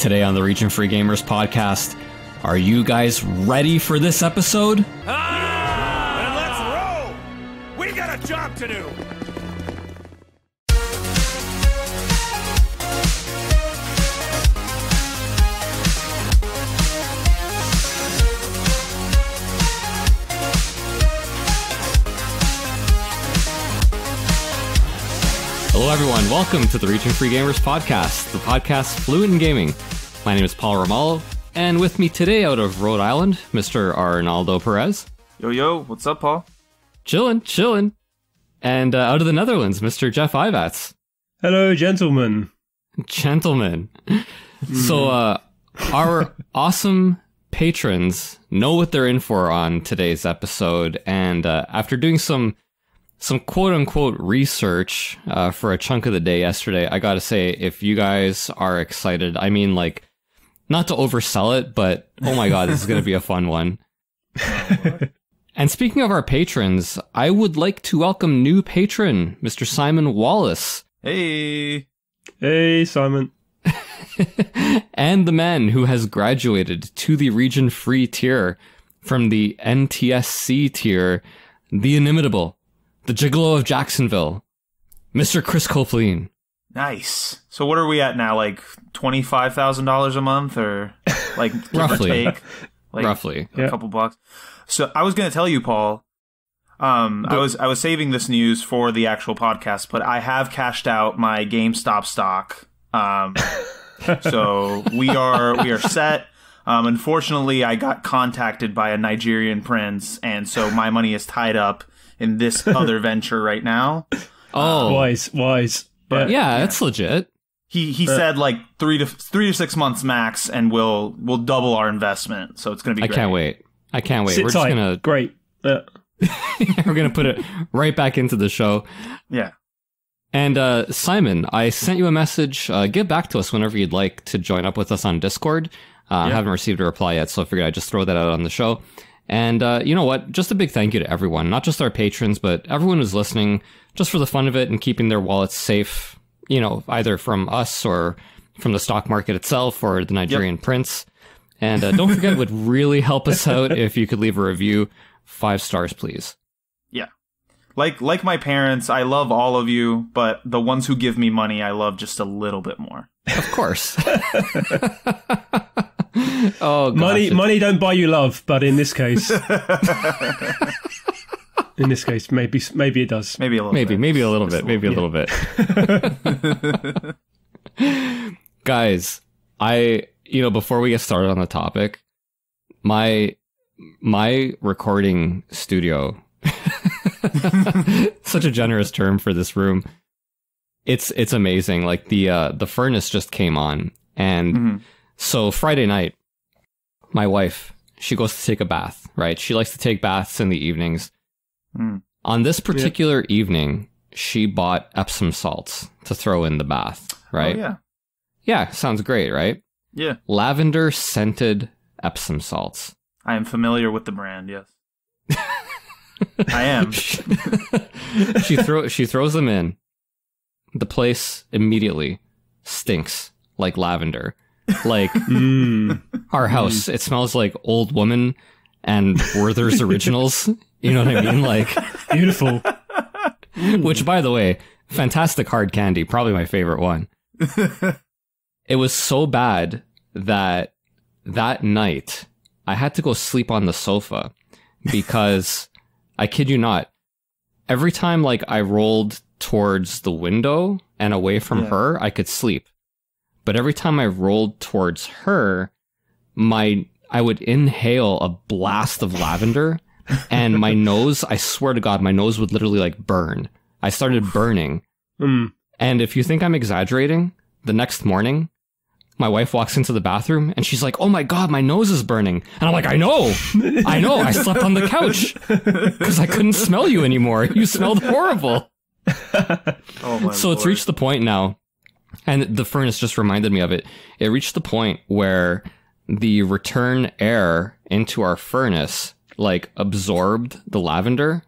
Today on the Region Free Gamers podcast, are you guys ready for this episode? And let's roll! We got a job to do! Hello everyone, welcome to the Region Free Gamers podcast, the podcast fluent in gaming. My name is Paul Ramallo, and with me today out of Rhode Island, Mr. Arnaldo Perez. Yo, what's up, Paul? Chillin'. And out of the Netherlands, Mr. Geoff Ivats. Hello, gentlemen. So, our awesome patrons know what they're in for on today's episode, and after doing some quote-unquote research for a chunk of the day yesterday, I gotta say, if you guys are excited, I mean, like, not to oversell it, but oh my god, this is gonna be a fun one. And speaking of our patrons, I would like to welcome new patron, Mr. Simon Wallace. Hey, Simon. And the man who has graduated to the Region Free tier from the NTSC tier, the inimitable, the Gigolo of Jacksonville, Mr. Chris Copleen. nice. So what are we at now? Like $25,000 a month, or like give Roughly. or take, like Roughly. a couple bucks. So I was going to tell you, Paul. I was saving this news for the actual podcast, but I have cashed out my GameStop stock. So we are set. Unfortunately, I got contacted by a Nigerian prince, and so my money is tied up in this other venture right now. Oh, Wise. But yeah, that's legit. He said like 3 to 6 months max, and we'll double our investment. So it's gonna be great. I can't wait. Sit We're tight. just gonna Great. we're gonna put it right back into the show. Yeah. And Simon, I sent you a message. Get back to us whenever you'd like to join up with us on Discord. I haven't received a reply yet, so I figured I'd just throw that out on the show. And you know what? Just a big thank you to everyone, not just our patrons, but everyone who's listening, just for the fun of it and keeping their wallets safe, you know, either from us or from the stock market itself or the Nigerian prince. And don't forget, it would really help us out if you could leave a review. 5 stars, please. Yeah. Like my parents, I love all of you, but the ones who give me money, I love just a little bit more. Of course. Oh, gosh. Money don't buy you love, but in this case, maybe it does. Maybe a little bit. Maybe a little bit. Maybe a little bit. Guys, before we get started on the topic, my recording studio, such a generous term for this room. It's amazing. Like the furnace just came on, and so Friday night, my wife, she goes to take a bath, right? She likes to take baths in the evenings. On this particular evening, she bought Epsom salts to throw in the bath, right? Oh, yeah. Yeah, sounds great, right? Yeah. Lavender scented Epsom salts. I am familiar with the brand, yes. I am. She throws them in. The place immediately stinks like lavender. Like our house, it smells like Old Woman and Werther's Originals. You know what I mean? Like, Beautiful. which, by the way, fantastic hard candy, probably my favorite one. It was so bad that night I had to go sleep on the sofa because, I kid you not, every time like I rolled towards the window and away from her, I could sleep. But every time I rolled towards her, I would inhale a blast of lavender, and my nose, I swear to God, my nose would literally like burn. I started burning. And if you think I'm exaggerating, the next morning, my wife walks into the bathroom and she's like, "Oh my God, my nose is burning." And I'm like, I know. I slept on the couch because I couldn't smell you anymore. You smelled horrible. Oh my So it's Lord. reached the point now, and the furnace just reminded me of it. It reached the point where the return air into our furnace like absorbed the lavender.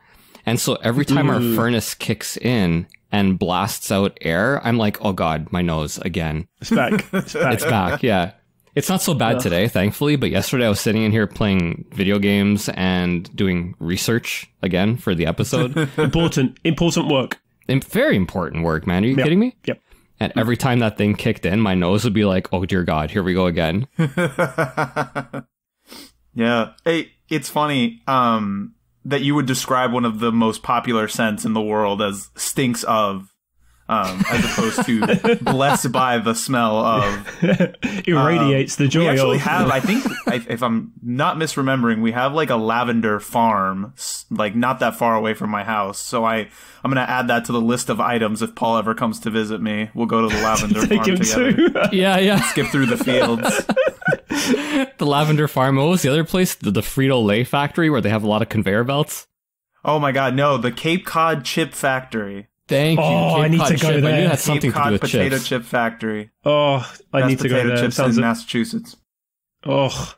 And so every time our furnace kicks in and blasts out air, I'm like, oh God, my nose again. It's back. It's back, yeah. It's not so bad today, thankfully, but yesterday I was sitting in here playing video games and doing research again for the episode. Important work. Very important work, man. Are you kidding me? Yep. And every time that thing kicked in, my nose would be like, oh dear God, here we go again. Yeah. Hey, it's funny that you would describe one of the most popular scents in the world as stinks of. As opposed to blessed by the smell of. Irradiates the joy we actually of. have, I think, if I'm not misremembering, we have like a lavender farm, like not that far away from my house. So I'm going to add that to the list of items. If Paul ever comes to visit me, we'll go to the lavender farm together. Yeah. Skip through the fields. The lavender farm. What was the other place? The Frito-Lay factory where they have a lot of conveyor belts? Oh my God, no, the Cape Cod Chip Factory. Thank you. Oh, I need to go there. I knew it had something Cape Cod to do with Potato chips. Chip Factory. Oh, I need to go there. Potato chips in Massachusetts. Oh,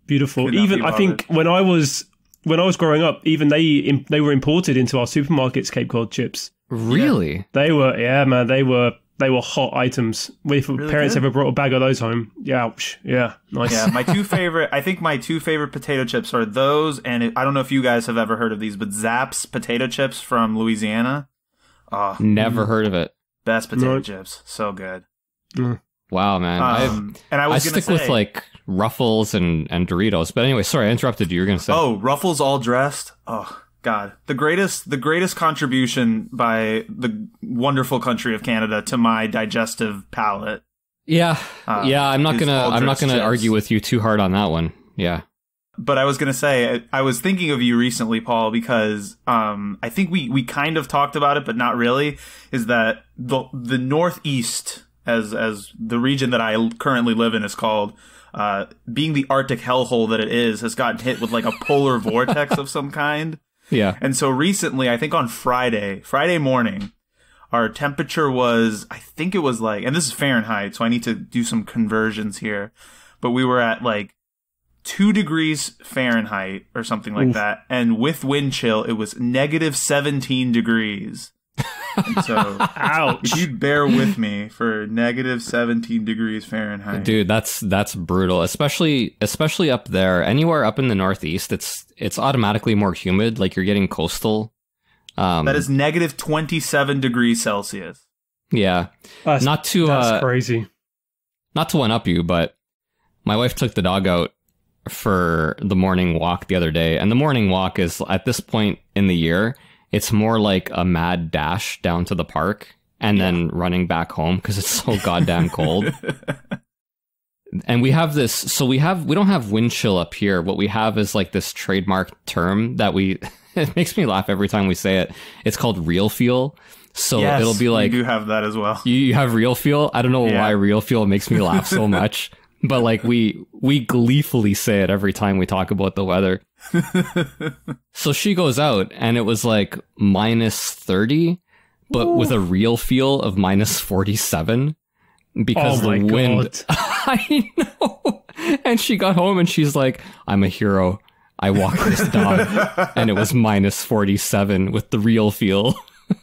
beautiful. Could not Even be I think when I was growing up, even they were imported into our supermarkets. Cape Cod chips. Really? They were, man. They were hot items. If Really parents good? ever brought a bag of those home, ouch. Yeah, nice. Yeah, my two favorite potato chips are those, and I don't know if you guys have ever heard of these, but Zapp's potato chips from Louisiana. Oh, Never heard of it. best potato chips. So good. Wow, man. And I was going to stick say, with like Ruffles and Doritos. But anyway, sorry, I interrupted you. You were going to say. oh, Ruffles all dressed. Oh, God. The greatest contribution by the wonderful country of Canada to my digestive palate. Yeah. I'm not going to argue with you too hard on that one. Yeah. But I was going to say, I was thinking of you recently, Paul, because I think we kind of talked about it, but not really, is that the Northeast, as the region that I currently live in is called, being the Arctic hellhole that it is, has gotten hit with like a polar vortex of some kind. Yeah. And so recently, I think on Friday morning, our temperature was, I think it was like, and this is Fahrenheit, so I need to do some conversions here, but we were at like 2 degrees Fahrenheit or something like that. And with wind chill, it was negative 17 degrees. And so, Ouch. if you'd bear with me for negative 17 degrees Fahrenheit. Dude, that's brutal. Especially up there. Anywhere up in the Northeast, it's automatically more humid. Like you're getting coastal. That is negative 27 degrees Celsius. Yeah. That's Crazy. Not to one up you, but my wife took the dog out for the morning walk the other day, and the morning walk is, at this point in the year, it's more like a mad dash down to the park and then running back home because it's so goddamn cold. And we have this, so we don't have wind chill up here. What we have is like this trademark term that it makes me laugh every time we say it. It's called real feel. So yes, it'll be like, we do have that as well. You have real feel? I don't know why real feel makes me laugh so much. But like we gleefully say it every time we talk about the weather. So she goes out and it was like minus 30, but with a real feel of minus 47 because the wind. I know. And she got home and she's like, I'm a hero. I walked this dog and it was minus 47 with the real feel.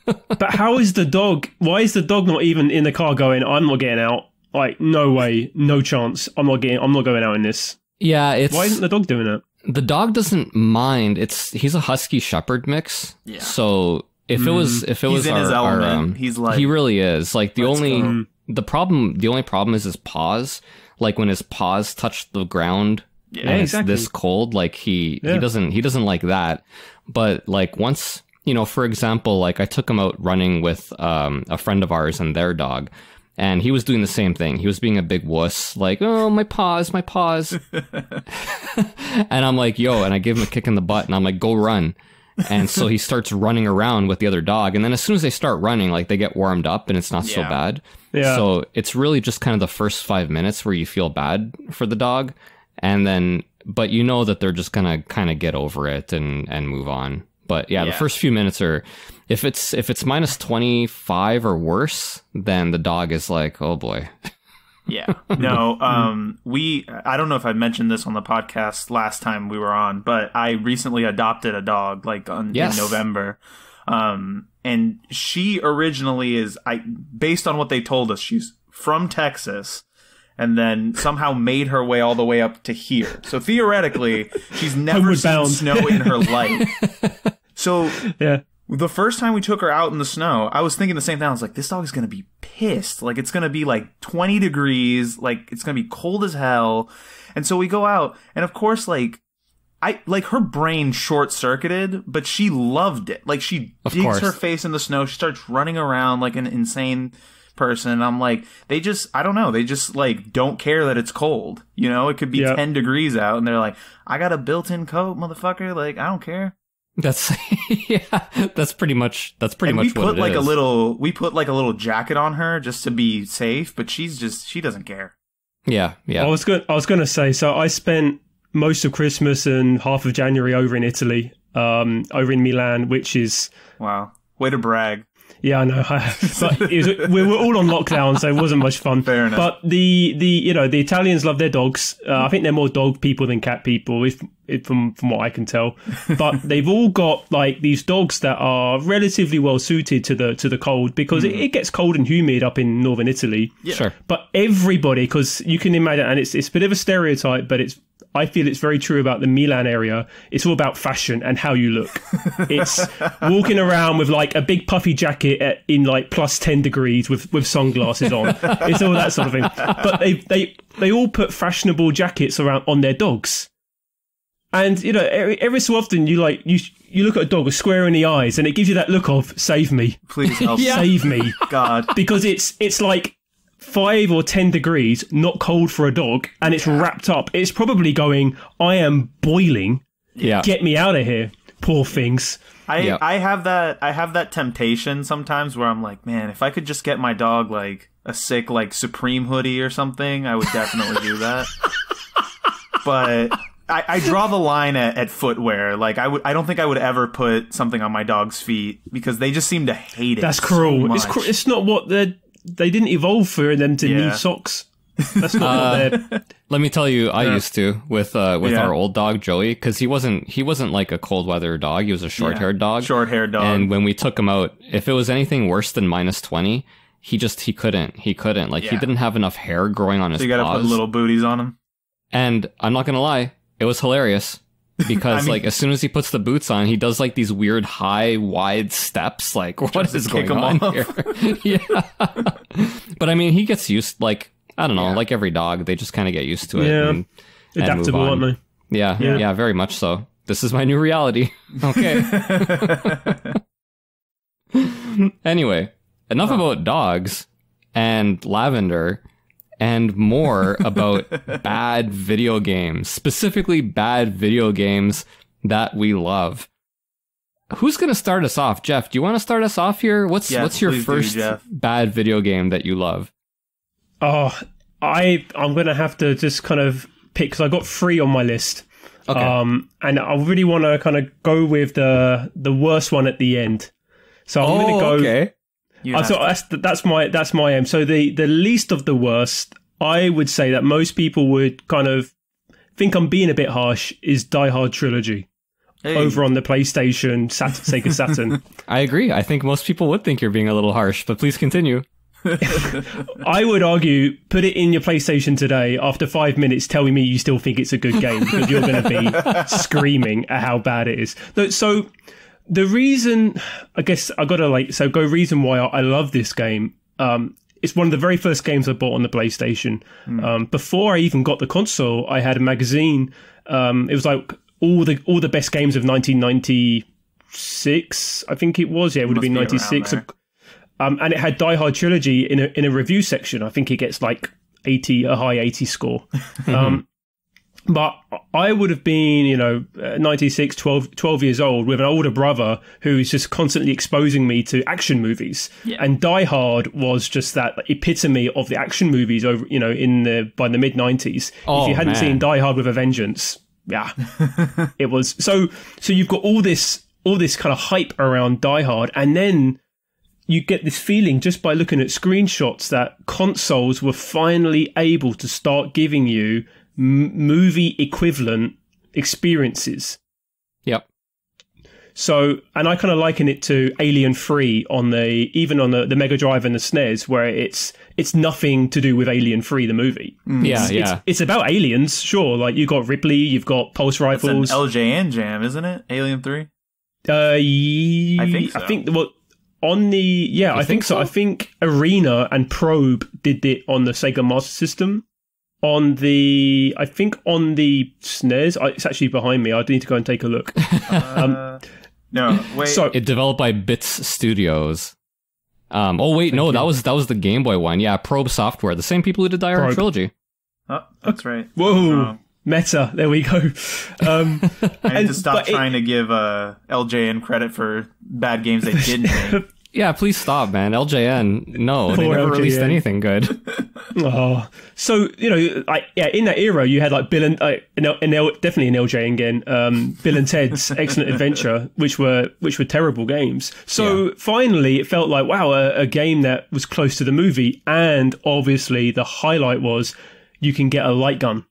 But how is the dog? Why is the dog not even in the car going, I'm not getting out? Like, no way, no chance. I'm not going out in this. Yeah, why isn't the dog doing it? The dog doesn't mind. He's a husky shepherd mix. Yeah. So if it was he's in his element. He's like, he really is. Like the only problem is his paws. Like when his paws touch the ground and exactly. it's this cold, like he doesn't like that. But like once, for example, like I took him out running with a friend of ours and their dog. And he was doing the same thing. He was being a big wuss, like, oh, my paws. And I'm like, yo, and I give him a kick in the butt, and I'm like, go run. And so he starts running around with the other dog. And then as soon as they start running, like, they get warmed up, and it's not so bad. Yeah. So it's really just kind of the first 5 minutes where you feel bad for the dog. And then, but you know that they're just going to kind of get over it and move on. But yeah, the first few minutes are... If it's minus 25 or worse, then the dog is like, oh boy. Yeah. No, I don't know if I mentioned this on the podcast last time we were on, but I recently adopted a dog in November. And she originally based on what they told us, she's from Texas and then somehow made her way all the way up to here. So theoretically, she's never seen snow in her life. So the first time we took her out in the snow, I was thinking the same thing. I was like, this dog is going to be pissed. Like, it's going to be like 20 degrees. Like, it's going to be cold as hell. And so we go out, and of course, like her brain short-circuited, but she loved it. Like, she digs her face in the snow. She starts running around like an insane person. And I'm like, I don't know. They just like don't care that it's cold. You know, it could be 10 degrees out, and they're like, I got a built-in coat, motherfucker. Like, I don't care. That's that's pretty much what it is. We put like a little jacket on her just to be safe, but she doesn't care. Yeah. I was going to say, so I spent most of Christmas and half of January over in Italy, over in Milan, which is... Wow. Way to brag. Yeah, I know. But we were all on lockdown, so it wasn't much fun. Fair enough. But the Italians love their dogs. I think they're more dog people than cat people, from what I can tell. But they've all got like these dogs that are relatively well suited to the cold, because it gets cold and humid up in northern Italy. Yeah. Sure. But everybody, because you can imagine, and it's a bit of a stereotype, but I feel it's very true about the Milan area. It's all about fashion and how you look. It's walking around with like a big puffy jacket in like plus 10 degrees with sunglasses on. It's all that sort of thing. But they all put fashionable jackets around on their dogs. And, you know, every so often you look at a dog with square in the eyes, and it gives you that look of, save me. Please help. Save me. God. Because it's like 5 or 10 degrees, not cold for a dog, and it's wrapped up. It's probably going, I am boiling. Yeah. Get me out of here. Poor things. I have that temptation sometimes where I'm like, man, if I could just get my dog like a sick like Supreme hoodie or something, I would definitely do that. But I draw the line at footwear. Like I don't think I would ever put something on my dog's feet, because they just seem to hate it. That's cruel. So much. It's not what they didn't evolve for them to need socks. That's not what they're... Let me tell you, I used to with our old dog Joey, because he wasn't like a cold weather dog. He was a short-haired dog. Short-haired dog. And when we took him out, if it was anything worse than -20, he couldn't. Like he didn't have enough hair growing on his paws. So you gotta put little booties on him. And I'm not gonna lie, it was hilarious. Because like as soon as he puts the boots on, he does like these weird high, wide steps. Like, what is going on here? Yeah. But I mean, he gets used, like, I don't know, like every dog, they just kind of get used to it. Yeah. And adaptable, move on. aren't they? Yeah, very much so. This is my new reality. Okay. Anyway, enough about dogs and lavender, and more about bad video games, specifically bad video games that we love. Who's going to start us off? Geoff, do you want to start us off here? What's your first bad video game that you love? Oh, I'm going to have to just kind of pick, because I got 3 on my list. Okay. And I really want to kind of go with the worst one at the end. So I'm going to go... Okay. That's my aim. So the least of the worst, I would say that most people would kind of think I'm being a bit harsh, is Die Hard Trilogy. Hey. Over on the PlayStation, Sega Saturn. I agree. I think most people would think you're being a little harsh, but please continue. I would argue, put it in your PlayStation today. After 5 minutes, tell me you still think it's a good game, because you're going to be screaming at how bad it is. So the reason, I guess I got to reason why I love this game. It's one of the very first games I bought on the PlayStation. Before I even got the console, I had a magazine. It was like all the best games of 1996, I think it was. Yeah, it would have been 96. And it had Die Hard Trilogy in a review section. I think it gets like a high 80 score. But I would have been, 96, 12 years old, with an older brother who is just constantly exposing me to action movies. Yeah. And Die Hard was just that epitome of the action movies over, by the mid 90s. If you hadn't seen Die Hard with a Vengeance, it was. So you've got all this kind of hype around Die Hard, and then you get this feeling just by looking at screenshots that consoles were finally able to start giving you movie equivalent experiences. Yep. So, and I kind of liken it to Alien 3 on the Mega Drive and the SNES, where it's nothing to do with Alien 3, the movie. It's about aliens, sure. Like, you've got Ripley, you've got pulse rifles. It's an LJN jam, isn't it? Alien 3? I think so. I think so. I think Arena and Probe did it on the Sega Master System. On the SNES, it's actually behind me. I need to go and take a look. No, wait. So it developed by Bits Studios. That was the Game Boy one. Yeah, Probe Software, the same people who did Die Hard Trilogy. Oh, that's right. Whoa, meta. There we go. I need to stop trying to give LJN credit for bad games they didn't make. Yeah, please stop, man. LJN, no, they never released anything good. Oh, so in that era, you had like Bill and definitely an LJN again. Bill and Ted's Excellent Adventure, which were terrible games. So finally, it felt like a game that was close to the movie, and obviously the highlight was you can get a light gun.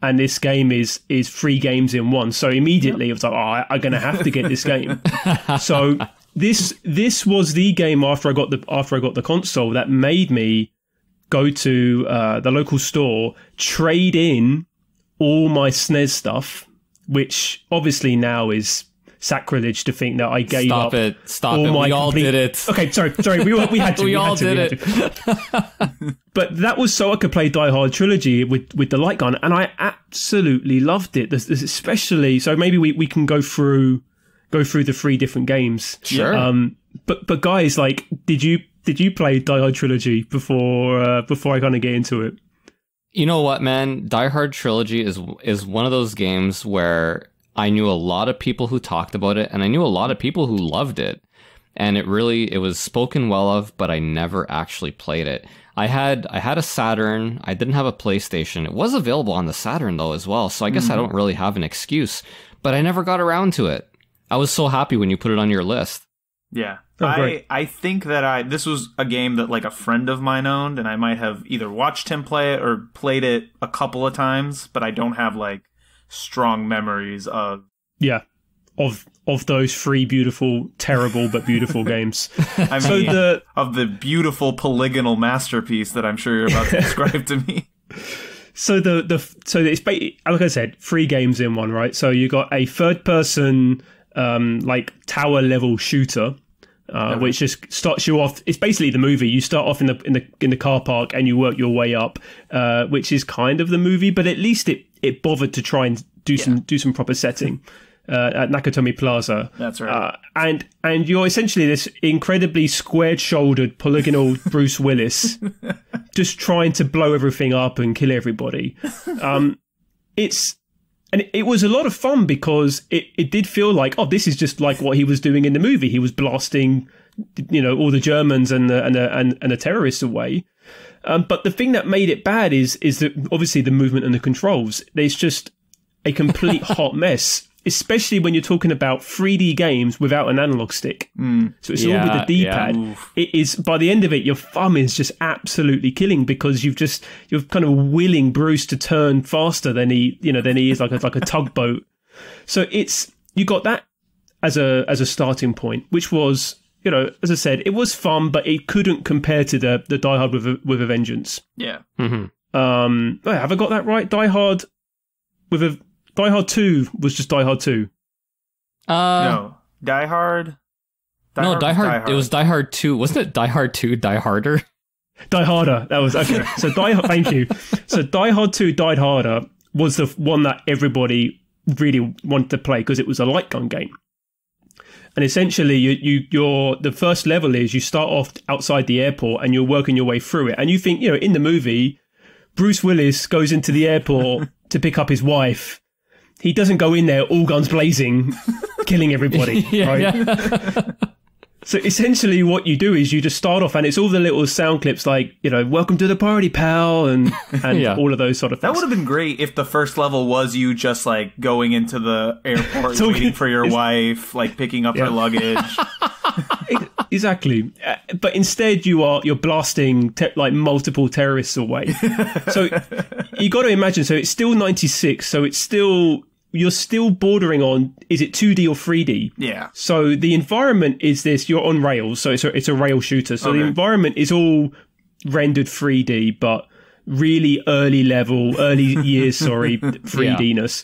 And this game is 3 games in one. So immediately I was like, I'm going to have to get this game. So this was the game after I got the console that made me go to the local store, trade in all my SNES stuff, which obviously now is sacrilege to think that I gave up. Stop it. We all did it. Okay, sorry. We had to. We all did it. But that was so I could play Die Hard Trilogy with the light gun, and I absolutely loved it. Especially, so maybe we can go through the 3 different games. Sure. But guys, like, did you play Die Hard Trilogy before I kind of get into it? You know what, man? Die Hard Trilogy is one of those games where I knew a lot of people who talked about it, and I knew a lot of people who loved it. And it was spoken well of, but I never actually played it. I had a Saturn. I didn't have a PlayStation. It was available on the Saturn though as well, so I guess I don't really have an excuse. But I never got around to it. I was so happy when you put it on your list. Yeah. Oh, I think that this was a game that like a friend of mine owned, and I might have either watched him play it or played it a couple of times, but I don't have like strong memories of those 3 beautiful, terrible but beautiful games. I mean, of the beautiful polygonal masterpiece that I'm sure you're about to describe to me. So it's like I said, 3 games in one, right? So you got a third person like tower level shooter, which just starts you off. It's basically the movie. You start off in the car park and you work your way up, which is kind of the movie, but at least it bothered to try and do some proper setting. At Nakatomi Plaza. That's right. And you're essentially this incredibly squared-shouldered, polygonal Bruce Willis, just trying to blow everything up and kill everybody. It was a lot of fun because it did feel like, this is just like what he was doing in the movie. He was blasting, all the Germans and the terrorists away. But the thing that made it bad is that obviously the movement and the controls. There's just a complete hot mess. Especially when you're talking about 3D games without an analog stick. So it's all with the D-pad. Yeah. It is, by the end of it, your thumb is just absolutely killing because you're kind of willing Bruce to turn faster than he is like a tugboat. So you got that as a starting point, which was, as I said, it was fun, but it couldn't compare to the Die Hard with a Vengeance. Yeah. Mm-hmm. Have I got that right? Die Hard 2 was just Die Hard 2. No, Die Hard. Die Hard. It was Die Hard 2. Wasn't it Die Hard 2? Die Harder. Die Harder. That was okay. So thank you. So Die Hard 2, Die Harder was the one that everybody really wanted to play because it was a light gun game. And essentially, you're the first level is you start off outside the airport and you're working your way through it. And you think, in the movie, Bruce Willis goes into the airport to pick up his wife. He doesn't go in there all guns blazing, killing everybody, right? Yeah. So essentially what you do is you just start off and it's all the little sound clips like, welcome to the party, pal, and all of those sort of things. That would have been great if the first level was you just like going into the airport, waiting for your wife, like picking up her luggage. Exactly. But instead you're blasting like multiple terrorists away. So you got to imagine, so it's still 96, so it's still you're still bordering on, is it 2D or 3D? Yeah. So the environment is this, you're on rails, so it's a rail shooter. So the environment is all rendered 3D, but really early years, 3D-ness.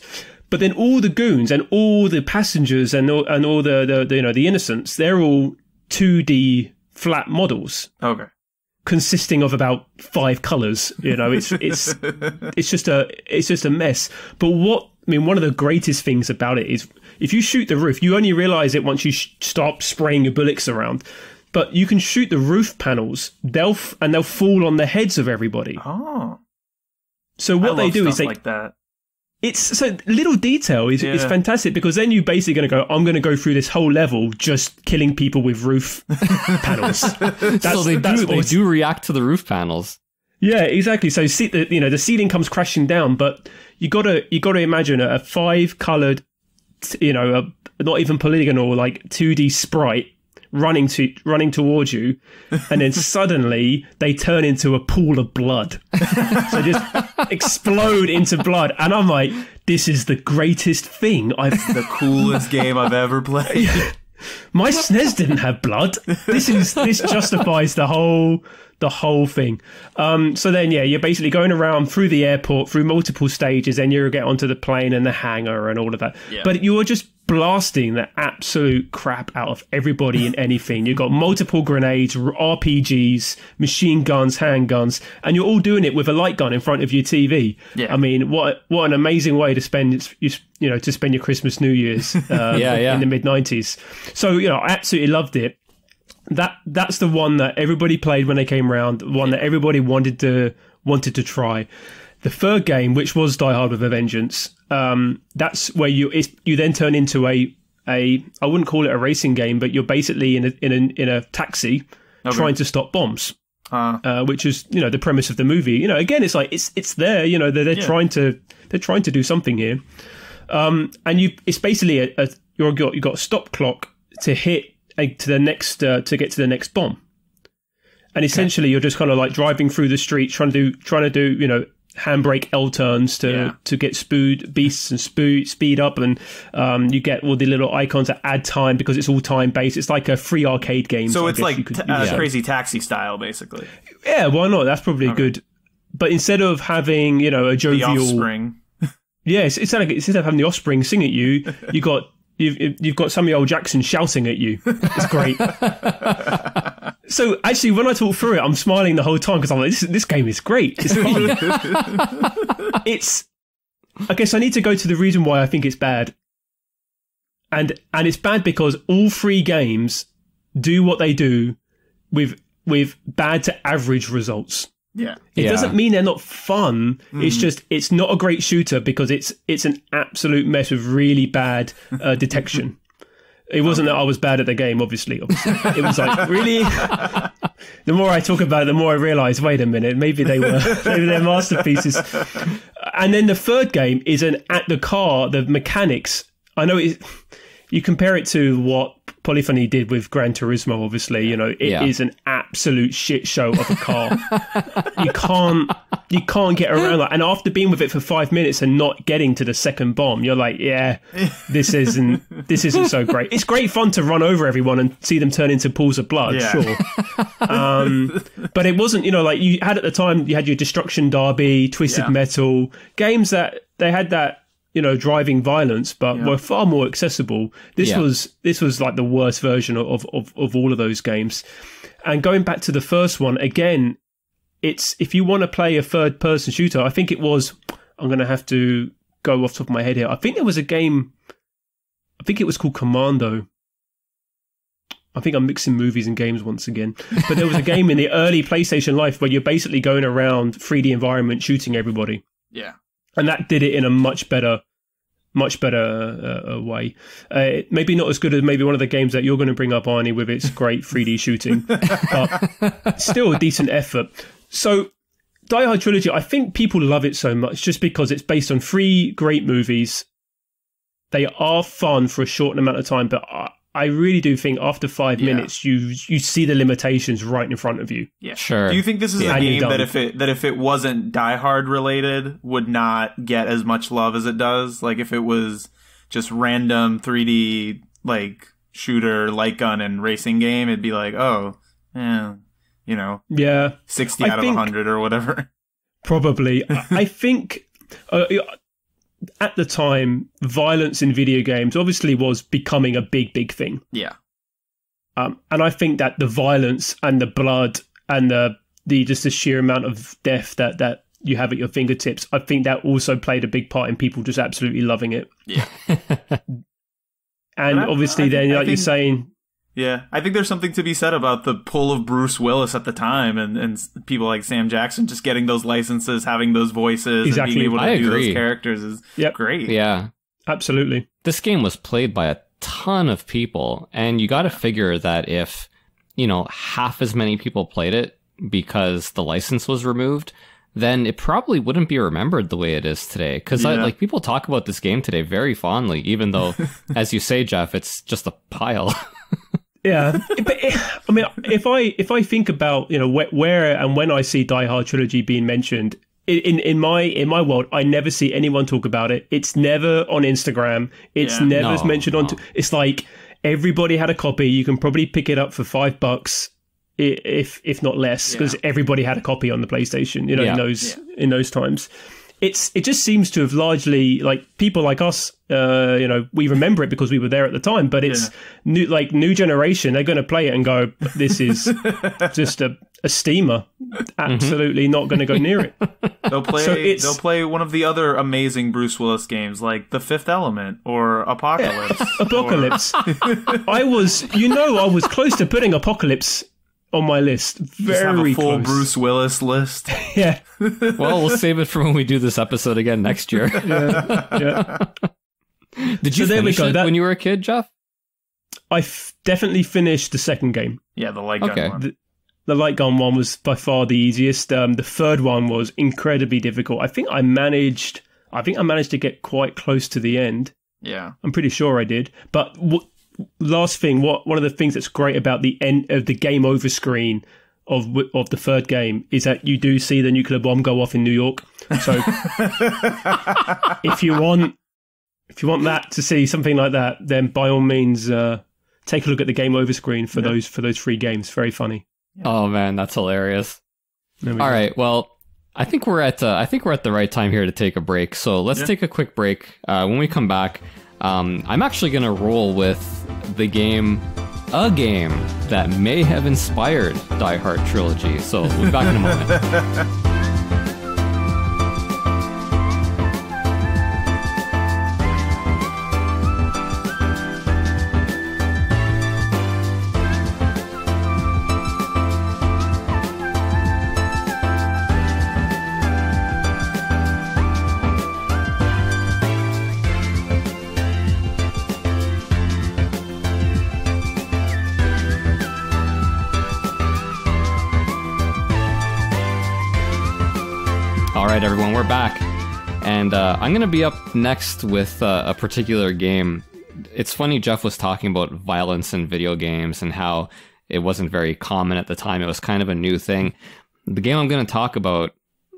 But then all the goons and all the passengers and all the innocents, they're all 2D flat models. Okay. Consisting of about 5 colors. It's just a mess. But one of the greatest things about it is if you shoot the roof, you only realize it once you stop spraying your bullets around. But you can shoot the roof panels, they'll fall on the heads of everybody. Oh. So what they do is they like that. It's so little detail is fantastic, because then you're basically going to go, I'm going to go through this whole level just killing people with roof panels. So they do react to the roof panels. Yeah, exactly. So the ceiling comes crashing down, but you got to imagine a 5-colored, not even polygonal, like 2D sprite running towards you, and then suddenly they turn into a pool of blood. So just explode into blood, and I'm like, this is the greatest thing the coolest game I've ever played. My SNES didn't have blood. This justifies the whole thing. So then, you're basically going around through the airport, through multiple stages, and you get onto the plane and the hangar and all of that. Yeah. But you are just blasting the absolute crap out of everybody in anything. You've got multiple grenades, RPGs, machine guns, handguns, and you're all doing it with a light gun in front of your TV. Yeah. I mean, what an amazing way to spend your Christmas, New Year's in the mid-90s. So, I absolutely loved it. That's the one that everybody played when they came around, the one that everybody wanted to try. The third game, which was Die Hard with a Vengeance, that's where you then turn into a I wouldn't call it a racing game, but you're basically in a taxi trying to stop bombs, which is the premise of the movie. Again, it's like it's there. They're trying to do something here, and it's basically you've got a stop clock to hit to the next to get to the next bomb, and essentially you're just kind of like driving through the street trying to do handbrake L turns to get beasts and speed up, and you get all the little icons that add time because it's all time based. It's like a free arcade game. So it's like Crazy Taxi style, basically. Yeah, why not? That's probably good. But instead of having a jovial, the Offspring. Yes, instead of having the Offspring sing at you, you've got Samuel L. Jackson shouting at you. It's great. So actually, when I talk through it, I'm smiling the whole time because I'm like, this game is great. It's fun. I guess I need to go to the reason why I think it's bad. And it's bad because all 3 games do what they do with bad to average results. Yeah. It doesn't mean they're not fun. It's just, it's not a great shooter because it's an absolute mess with really bad detection. It wasn't that I was bad at the game, obviously. It was like, really? The more I talk about it, the more I realise, wait a minute, maybe they're masterpieces. And then the third game is the mechanics. I know you compare it to what Polyphony did with Gran Turismo, obviously. It is an absolute shit show of a car. You can't get around that. And after being with it for 5 minutes and not getting to the second bomb, you're like, this isn't so great. It's great fun to run over everyone and see them turn into pools of blood, sure. But it wasn't, like you had at the time, you had your Destruction Derby, Twisted Metal, games that they had that, driving violence, but were far more accessible. This was like the worst version of all of those games. And going back to the first one, again, it's if you want to play a third person shooter, I think it was, I'm going to have to go off the top of my head here. I think there was a game, I think it was called Commando. I think I'm mixing movies and games once again. But there was a game in the early PlayStation life where you're basically going around 3D environment shooting everybody. Yeah. And that did it in a much better way. Maybe not as good as maybe one of the games that you're going to bring up, Arnie, with its great 3D shooting, but still a decent effort. So Die Hard Trilogy, I think people love it so much just because it's based on 3 great movies. They are fun for a short amount of time, but I really do think after 5 minutes, you see the limitations right in front of you. Yeah, sure. Do you think this is a game that if it wasn't Die Hard related would not get as much love as it does? Like if it was just random 3D like shooter, light gun, and racing game, it'd be like, oh, yeah, 60 out of 100 or whatever. Probably. I think at the time, violence in video games obviously was becoming a big thing. Yeah. And I think that the violence and the blood and the just the sheer amount of death that you have at your fingertips, I think that also played a big part in people just absolutely loving it. Yeah. And obviously you're saying... Yeah, I think there's something to be said about the pull of Bruce Willis at the time and people like Sam Jackson just getting those licenses, having those voices, and being able to do those characters is great. Yeah. Absolutely. This game was played by a ton of people, and you got to figure that if, half as many people played it because the license was removed, then it probably wouldn't be remembered the way it is today. Because people talk about this game today very fondly, even though, as you say, Geoff, it's just a pile. Yeah, but if I think about where and when I see Die Hard Trilogy being mentioned in my world, I never see anyone talk about it. It's never on Instagram. It's never mentioned on. It's like everybody had a copy. You can probably pick it up for $5, if not less, because everybody had a copy on the PlayStation. In those times. It just seems to have largely, like, people like us, we remember it because we were there at the time, but it's new generation. They're going to play it and go, this is just a steamer. Absolutely not going to go near it. They'll play one of the other amazing Bruce Willis games, like The Fifth Element or Apocalypse. Apocalypse. I was close to putting Apocalypse on my list. Very full close. Bruce Willis list. Yeah. Well, we'll save it for when we do this episode again next year. Yeah. Did you finish it when you were a kid, Geoff? I definitely finished the second game. Yeah, the light gun one. The light gun one was by far the easiest. The third one was incredibly difficult. I think I managed to get quite close to the end. Yeah. I'm pretty sure I did. But last thing, one of the things that's great about the end of the game over screen of the third game is that you do see the nuclear bomb go off in New York. So if you want that to see something like that, then by all means take a look at the game over screen for those 3 games. Very funny. Oh man, that's hilarious. All right, well, I think we're at the right time here to take a break. So let's take a quick break. When we come back, I'm actually going to roll with a game that may have inspired Die Hard Trilogy. So we'll be back in a moment. Alright everyone, we're back, and I'm going to be up next with a particular game. It's funny, Geoff was talking about violence in video games and how it wasn't very common at the time. It was kind of a new thing. The game I'm going to talk about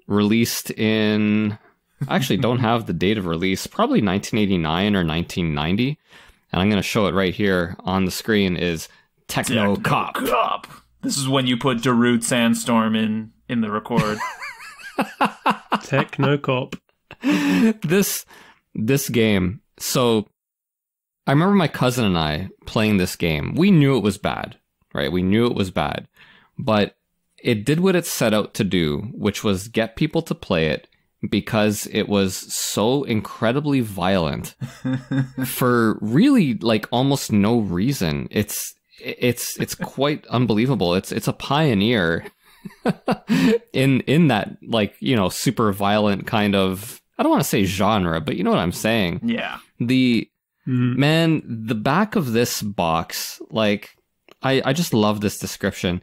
released in... I actually don't have the date of release, probably 1989 or 1990, and I'm going to show it right here on the screen, is Technocop. This is when you put Darude Sandstorm in the record. Technocop. This game. So I remember my cousin and I playing this game. We knew it was bad, right? We knew it was bad, but it did what it set out to do, which was get people to play it because it was so incredibly violent for really like almost no reason. It's quite unbelievable. It's a pioneer in that, like, super violent kind of, I don't want to say genre, but you know what I'm saying. Yeah. Man, the back of this box, like, I just love this description.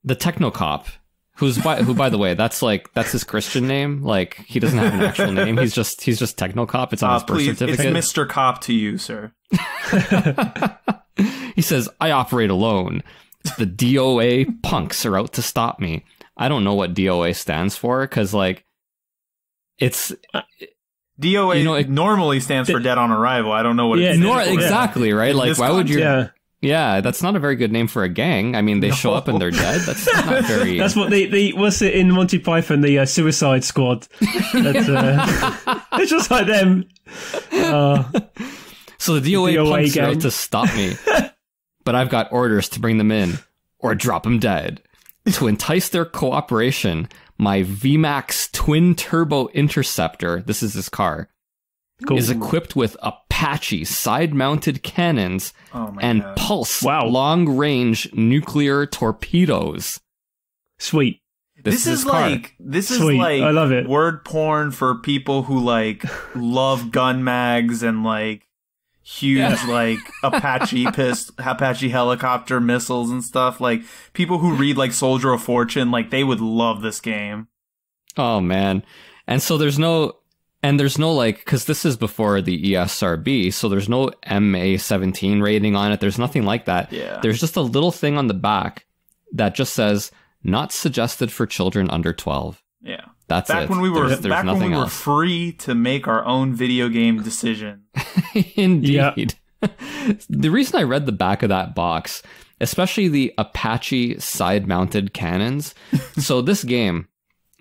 The Technocop who by the way, that's his Christian name. Like, he doesn't have an actual name. He's just Technocop. It's on his birth certificate. It's Mr. Cop to you, sir. He says, I operate alone. The DOA punks are out to stop me. I don't know what DOA stands for, because, like, it's... DOA it normally stands for Dead on Arrival. I don't know what it stands for. Exactly, right? Like, why would you... Yeah, that's not a very good name for a gang. I mean, they show up and they're dead. That's not very... That's what what's it in Monty Python, the Suicide Squad. That's, it's just like them. So the DOA punks are out to stop me. But I've got orders to bring them in or drop them dead. To entice their cooperation, my VMAX twin-turbo interceptor, this is his car, is equipped with Apache side-mounted cannons and pulse long-range nuclear torpedoes. Sweet. This is like I love it. Word porn for people who like love gun mags and like huge like Apache helicopter missiles and stuff. Like people who read like Soldier of Fortune, like they would love this game. Oh man. And so there's no like, because this is before the ESRB, so there's no MA17 rating on it. There's nothing like that. Yeah. There's just a little thing on the back that just says not suggested for children under 12. Yeah. That's back it. When we were there's nothing were else. free to make our own video game decision. Indeed. Yeah. The reason I read the back of that box, especially the Apache side-mounted cannons. So this game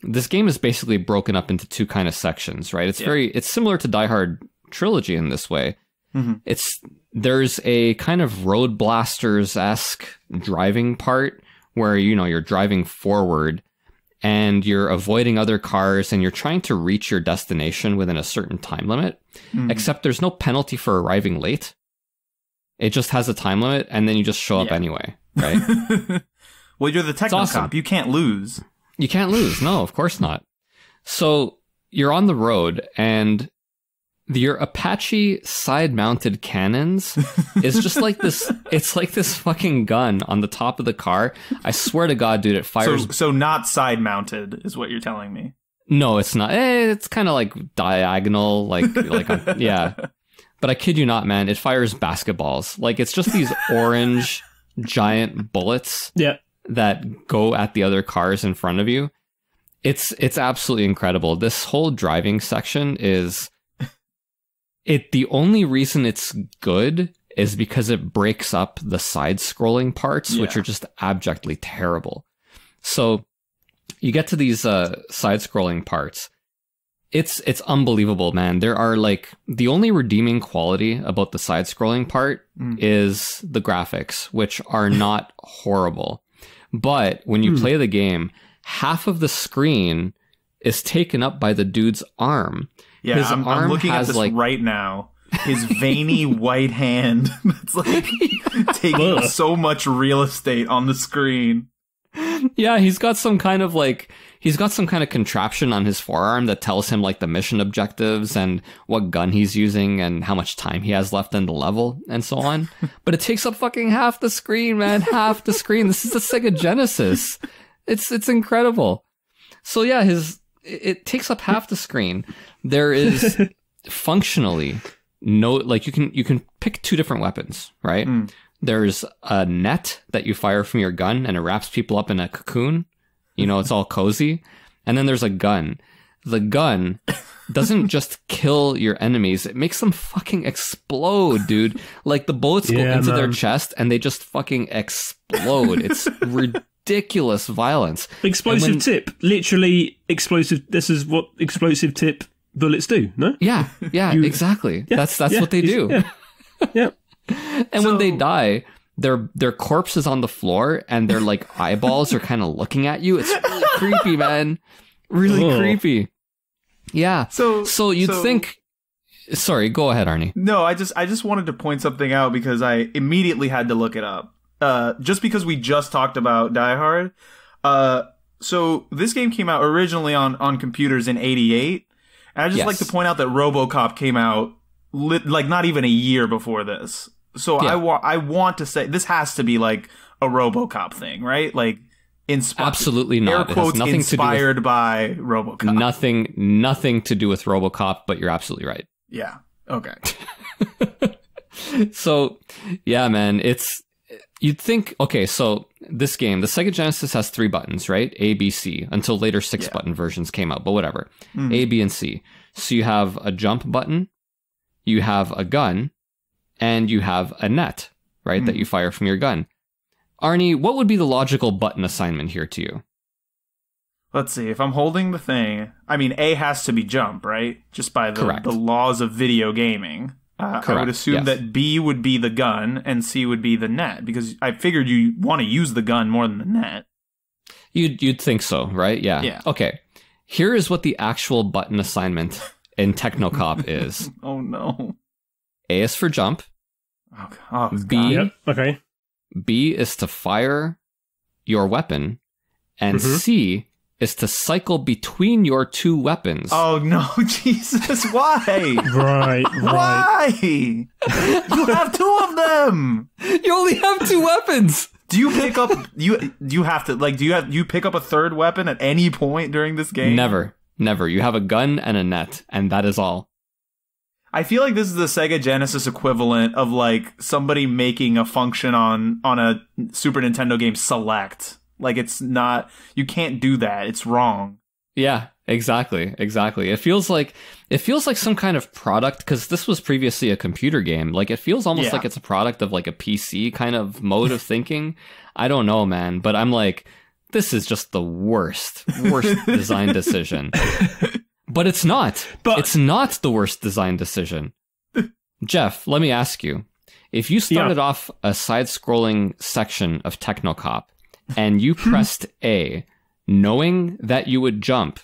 is basically broken up into two kind of sections, right? It's similar to Die Hard Trilogy in this way. Mm-hmm. There's a kind of Road Blasters-esque driving part where, you know, you're driving forward and you're avoiding other cars and you're trying to reach your destination within a certain time limit, except there's no penalty for arriving late. It just has a time limit and then you just show up anyway, right? Well, you're the Technocop. Awesome. You can't lose. You can't lose. No, of course not. So you're on the road and your Apache side-mounted cannons is just like this. It's like this fucking gun on the top of the car. I swear to God, dude, it fires. So not side-mounted is what you're telling me. No, it's not. It's kind of like diagonal, yeah. But I kid you not, man. It fires basketballs. Like it's just these orange giant bullets. Yeah. That go at the other cars in front of you. It's absolutely incredible. This whole driving section is the only reason it's good is because it breaks up the side-scrolling parts, which are just abjectly terrible. So you get to these side-scrolling parts. It's unbelievable, man. There are like the only redeeming quality about the side-scrolling part is the graphics, which are not horrible. But when you play the game, half of the screen is taken up by the dude's arm. Yeah, I'm looking at this right now. His veiny white hand that's like taking so much real estate on the screen. Yeah, he's got some kind of contraption on his forearm that tells him like the mission objectives and what gun he's using and how much time he has left in the level and so on. But it takes up fucking half the screen, man. Half the screen. This is a Sega Genesis. It's incredible. So yeah, it takes up half the screen. There is functionally no, like you can pick two different weapons, right? There's a net that you fire from your gun and it wraps people up in a cocoon. You know, it's all cozy. And then there's a gun. The gun doesn't just kill your enemies. It makes them fucking explode, dude. Like the bullets go into their chest and they just fucking explode. It's ridiculous violence. Explosive tip. Literally explosive. This is what explosive tip bullets do, no? Yeah, exactly. Yeah, that's what they do. Yeah. And when they die, their corpse is on the floor and their like eyeballs are kind of looking at you. It's really creepy, man. Really creepy. Yeah. So you'd think. Sorry, go ahead, Arnie. No, I just wanted to point something out because I immediately had to look it up. Just because we just talked about Die Hard. So this game came out originally on computers in '88. And I just like to point out that RoboCop came out like not even a year before this. So I want to say this has to be like a RoboCop thing, right? Like Absolutely not. Air quotes, it has nothing inspired to do by RoboCop. Nothing to do with RoboCop, but you're absolutely right. Yeah. Okay. So, yeah, man, you'd think, okay, so this game, the Sega Genesis has 3 buttons, right? A, B, C, until later 6-button versions came out, but whatever. A, B, and C. So you have a jump button, you have a gun, and you have a net, right, that you fire from your gun. Arnie, what would be the logical button assignment here to you? Let's see. If I'm holding the thing, I mean, A has to be jump, right? Just by the laws of video gaming. I would assume that B would be the gun and C would be the net, because I figured you want to use the gun more than the net. You'd think so, right? Yeah. Yeah. Okay. Here is what the actual button assignment in Technocop is. Oh, no. A is for jump. Oh, B, okay. B is to fire your weapon, and C is to cycle between your 2 weapons. Oh, no, Jesus, why? Right. Why? You have 2 of them! You only have 2 weapons! Do you pick up, you have to, like, do you pick up a 3rd weapon at any point during this game? Never. You have a gun and a net, and that is all. I feel like this is the Sega Genesis equivalent of, like, somebody making a function on a Super Nintendo game select. Like, it's not, you can't do that. It's wrong. Yeah, exactly. It feels like some kind of product, because this was previously a computer game. Like, it feels almost like it's a product of, like, a PC kind of mode of thinking. I don't know, man, but I'm like, this is just the worst design decision. But it's not. It's not the worst design decision. Geoff, let me ask you. If you started off a side-scrolling section of Technocop, and you pressed A, knowing that you would jump,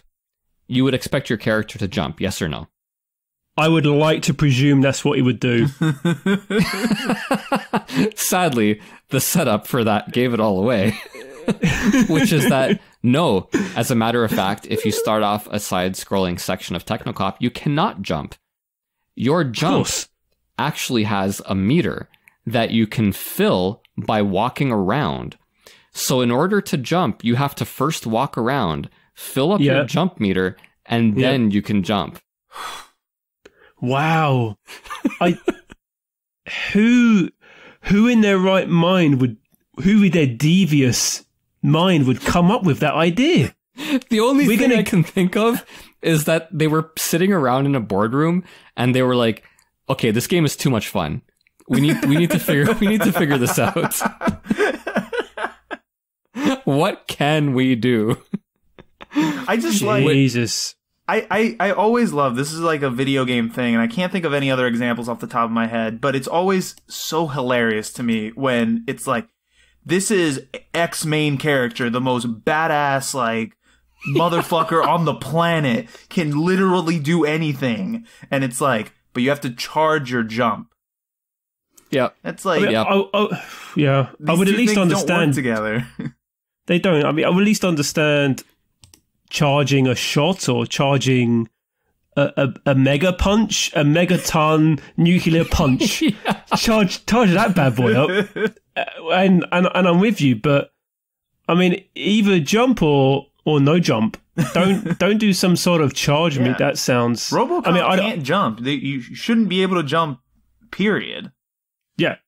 you would expect your character to jump, yes or no? I would like to presume that's what he would do. Sadly, the setup for that gave it all away. Which is that, no, as a matter of fact, if you start off a side-scrolling section of Technocop, you cannot jump. Your jump actually has a meter that you can fill by walking around. So in order to jump, you have to first walk around, fill up your jump meter, and then you can jump. Wow. Who in their right mind who with their devious mind would come up with that idea? The only thing I can think of is that they were sitting around in a boardroom and they were like, okay, this game is too much fun. We need to figure this out. What can we do? I just Jesus. I always love, this is like a video game thing, and I can't think of any other examples off the top of my head, but it's always so hilarious to me when it's like, this is X main character, the most badass, like, motherfucker on the planet, can literally do anything. And it's like, but you have to charge your jump. Yeah. It's like, yeah. I would at least understand. Don't work together. They don't. I mean, I would at least understand charging a shot or charging a mega punch, a megaton nuclear punch. Charge that bad boy up, and I'm with you. But I mean, either jump or no jump. Don't do some sort of charge me. That sounds. RoboCop can't jump. You shouldn't be able to jump. Period. Yeah.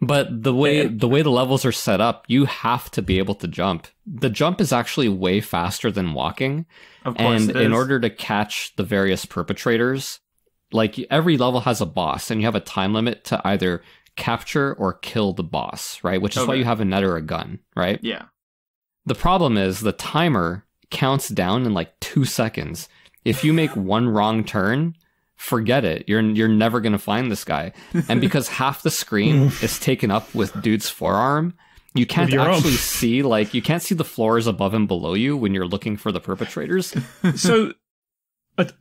But the way the levels are set up, you have to be able to jump. The jump is actually way faster than walking. Of course, and in order to catch the various perpetrators, like every level has a boss, and you have a time limit to either capture or kill the boss, right? Which is why you have a net or a gun, right? Yeah. The problem is the timer counts down in like 2 seconds. If you make one wrong turn, forget it. You're never going to find this guy. And because half the screen is taken up with dude's forearm, you can't actually see, like, you can't see the floors above and below you when you're looking for the perpetrators. So,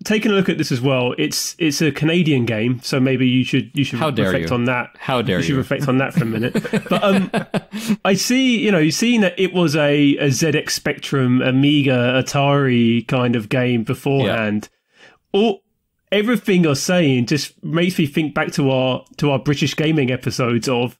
taking a look at this as well, it's a Canadian game, so maybe you should reflect on that. How dare you? You should reflect on that for a minute. But I see, seeing that it was a ZX Spectrum, Amiga, Atari kind of game beforehand. Yeah. Everything you're saying just makes me think back to our British gaming episodes of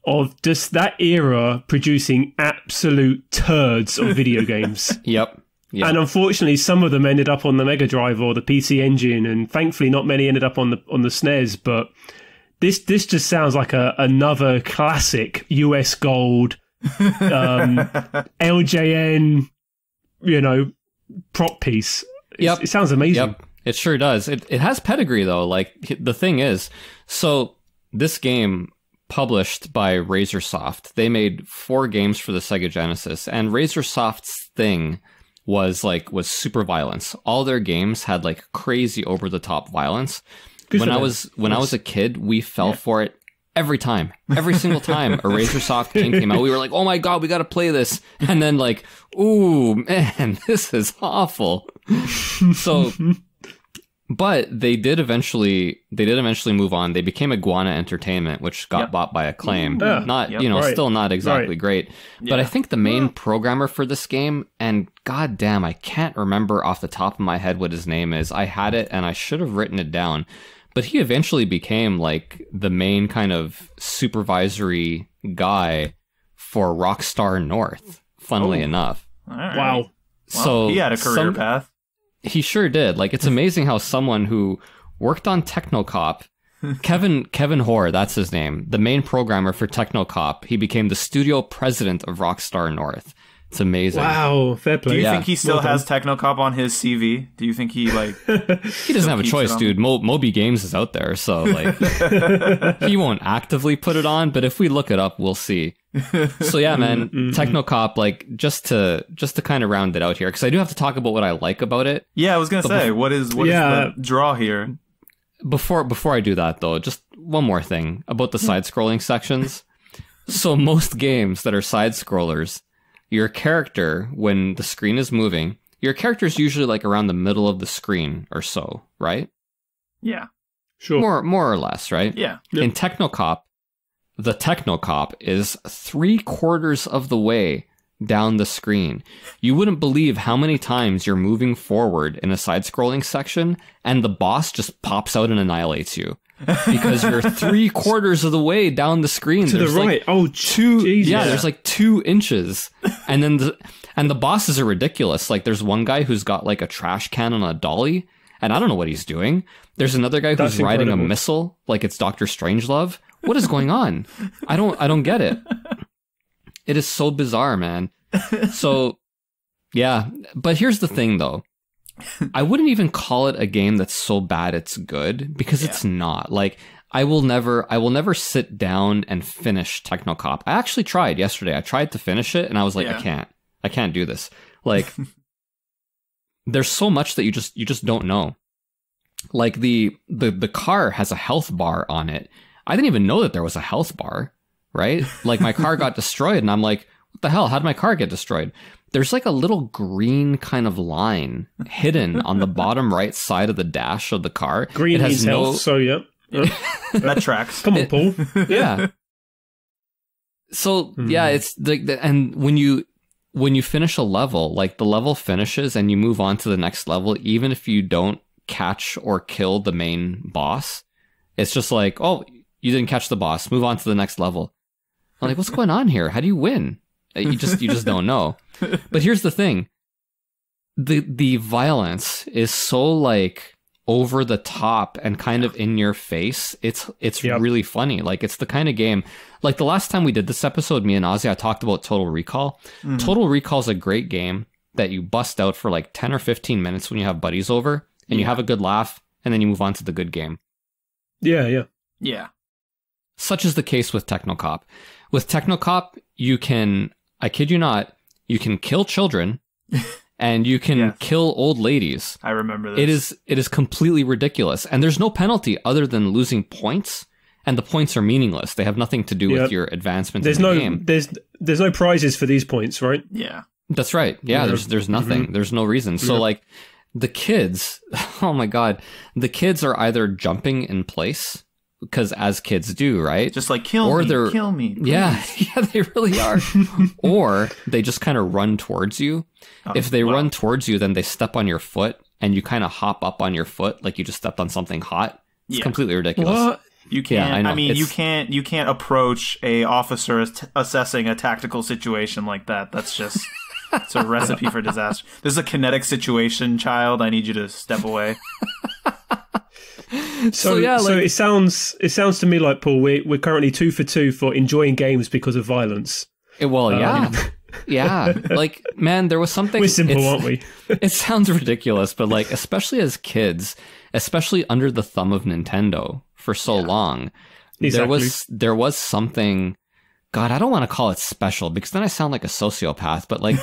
of just that era producing absolute turds of video games. Yep. And unfortunately, some of them ended up on the Mega Drive or the PC Engine, and thankfully, not many ended up on the SNES. But this just sounds like another classic US Gold, LJN, prop piece. It sounds amazing. Yep, it sure does. It has pedigree though. Like the thing is, so this game published by Razorsoft, they made 4 games for the Sega Genesis, and Razorsoft's thing was super violence. All their games had like crazy over the top violence. When I was a kid, we fell for it every time. Every single time a Razorsoft game came out, we were like, "Oh my god, we got to play this." And then like, "Ooh, man, this is awful." So but they did eventually move on. They became Iguana Entertainment, which got bought by Acclaim. Still not exactly great. But I think the main programmer for this game, and goddamn, I can't remember off the top of my head what his name is. I had it and I should have written it down. But he eventually became like the main kind of supervisory guy for Rockstar North, funnily enough. All right. Wow. So he had a career path. He sure did. Like, it's amazing how someone who worked on Technocop, Kevin Hoare, that's his name, the main programmer for Technocop, he became the studio president of Rockstar North. It's amazing. Wow, fair play. Do you think he still has Technocop on his CV? Do you think he like he doesn't have a choice, dude. Moby Games is out there, so like he won't actively put it on, but if we look it up, we'll see. So yeah, man, Technocop, like just to kind of round it out here, because I do have to talk about what I like about it. Yeah, I was gonna say, what is the draw here? Before I do that though, just one more thing about the side-scrolling sections. So most games that are side-scrollers, your character, when the screen is moving, your character is usually like around the middle of the screen or so, right? Yeah, sure. More or less, right? Yeah. In Technocop, the Technocop is 3/4 of the way down the screen. You wouldn't believe how many times you're moving forward in a side-scrolling section and the boss just pops out and annihilates you. Because you're 3/4 of the way down the screen. To the right. There's like 2 inches. And then the bosses are ridiculous. Like there's one guy who's got like a trash can on a dolly, and I don't know what he's doing. There's another guy who's riding a missile like it's Dr. Strangelove. What is going on? I don't get it. It is so bizarre, man. So yeah, but here's the thing though. I wouldn't even call it a game that's so bad it's good, because it's not. Like I will never sit down and finish Technocop. I actually tried yesterday. I tried to finish it and I was like, I can't do this. Like there's so much that you just don't know. Like the car has a health bar on it. I didn't even know that there was a health bar, right? Like my car got destroyed and I'm like, what the hell? How did my car get destroyed? There's like a little green kind of line hidden on the bottom right side of the dash of the car. Green means health, so yep. That tracks. Come on, Paul. Yeah. So yeah, it's and when you finish a level, like the level finishes and you move on to the next level, even if you don't catch or kill the main boss, it's just like, oh, you didn't catch the boss, move on to the next level. I'm like, what's going on here? How do you win? You just don't know. But here's the thing. The violence is so like over the top and kind of in your face. It's really funny. Like it's the kind of game, like the last time we did this episode, me and Ozzy, I talked about Total Recall. Total Recall is a great game that you bust out for like 10 or 15 minutes when you have buddies over and you have a good laugh and then you move on to the good game. Yeah. Such is the case with Technocop. With Technocop, you can, I kid you not, you can kill children and you can kill old ladies. I remember this. It is completely ridiculous. And there's no penalty other than losing points. And the points are meaningless. They have nothing to do with your advancement in the game. There's no prizes for these points, right? Yeah. That's right. Yeah, there's nothing. There's no reason. So like the kids, oh my God, the kids are either jumping in place, because as kids do, right? Just like kill me. Please. Yeah, they really are. Or they just kind of run towards you. If they run towards you, then they step on your foot and you kind of hop up on your foot like you just stepped on something hot. It's completely ridiculous. What? You can't. Yeah, I know. I mean, you can't approach a officer assessing a tactical situation like that. That's just it's a recipe for disaster. This is a kinetic situation, child. I need you to step away. So it sounds to me like, Paul, we're currently 2 for 2 for enjoying games because of violence. Yeah. Like, man, there was something. We're simple, aren't we? It sounds ridiculous, but like, especially as kids, especially under the thumb of Nintendo for so long, exactly. there was something. God, I don't want to call it special because then I sound like a sociopath, but like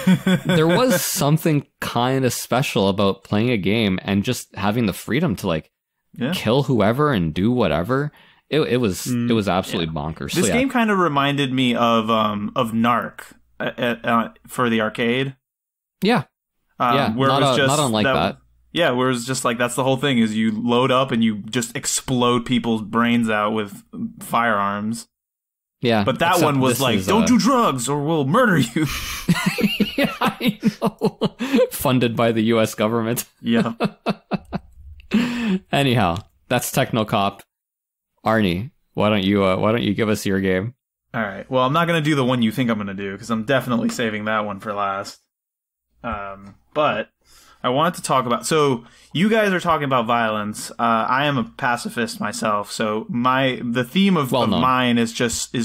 there was something kind of special about playing a game and just having the freedom to like kill whoever and do whatever. It was absolutely bonkers. This game kind of reminded me of Narc for the arcade. Yeah. Where it was just not unlike that. Yeah, where it's just like that's the whole thing is you load up and you just explode people's brains out with firearms. Yeah, but that one was like, don't do drugs or we'll murder you. Yeah, I know. Funded by the U.S. government. Yeah. Anyhow, that's Technocop. Arnie, why don't you give us your game? All right. Well, I'm not going to do the one you think I'm going to do because I'm definitely saving that one for last. But I wanted to talk about. So you guys are talking about violence. I am a pacifist myself. So the theme of mine is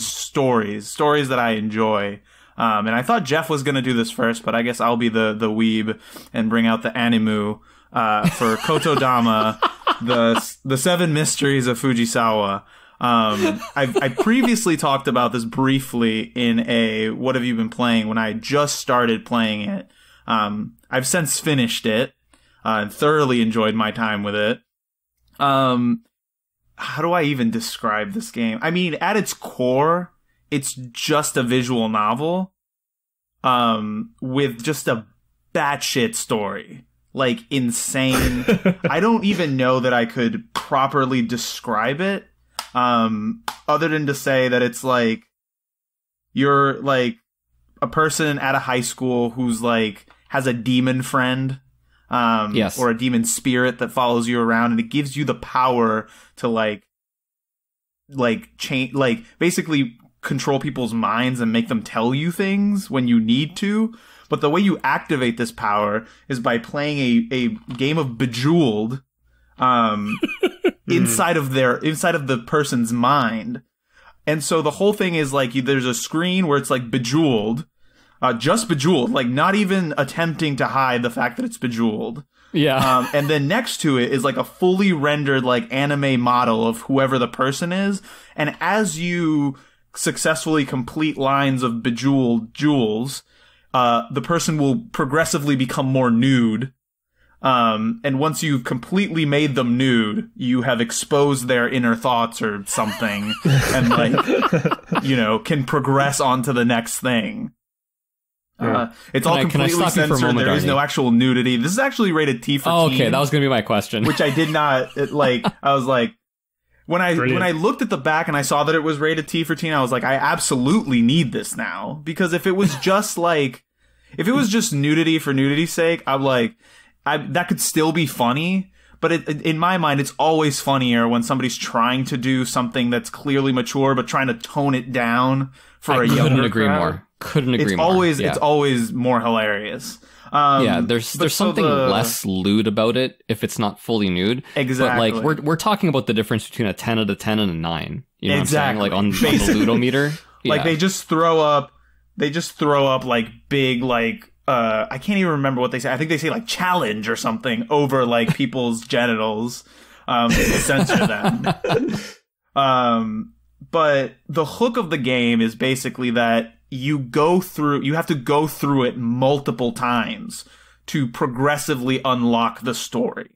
stories that I enjoy. And I thought Geoff was going to do this first, but I guess I'll be the weeb and bring out the animu for Kotodama, the 7 Mysteries of Fujisawa. I previously talked about this briefly in a What Have You Been Playing when I just started playing it. I've since finished it and thoroughly enjoyed my time with it. How do I even describe this game? I mean, at its core, it's just a visual novel with just a batshit story. Like, insane. I don't even know that I could properly describe it other than to say that it's like you're like a person at a high school who's like has a demon friend or a demon spirit that follows you around, and it gives you the power to like change, like basically control people's minds and make them tell you things when you need to. But the way you activate this power is by playing a game of Bejeweled inside of the person's mind. And so the whole thing is like there's a screen where it's like Bejeweled, just Bejeweled, like not even attempting to hide the fact that it's Bejeweled. Yeah. And then next to it is like a fully rendered like anime model of whoever the person is. And as you successfully complete lines of Bejeweled jewels, the person will progressively become more nude. And once you've completely made them nude, you have exposed their inner thoughts or something and like, can progress on to the next thing. It's all completely censored. There is no actual nudity. This is actually rated T for teen. Okay. That was going to be my question. Which I did not I was like, when I looked at the back and I saw that it was rated T for teen, I was like, I absolutely need this now. Because if it was just nudity for nudity's sake, I'm like, that could still be funny. But in my mind, it's always funnier when somebody's trying to do something that's clearly mature, but trying to tone it down for a younger crowd. Couldn't agree more. It's always more hilarious. There's something less lewd about it if it's not fully nude. Exactly. But like we're talking about the difference between a 10 out of 10 and a 9. You know exactly. what I'm saying? Like on the ludometer. Like they just throw up like big like I can't even remember what they say. I think they say like challenge or something over like people's genitals to censor them. But the hook of the game is basically that you have to go through it multiple times to progressively unlock the story.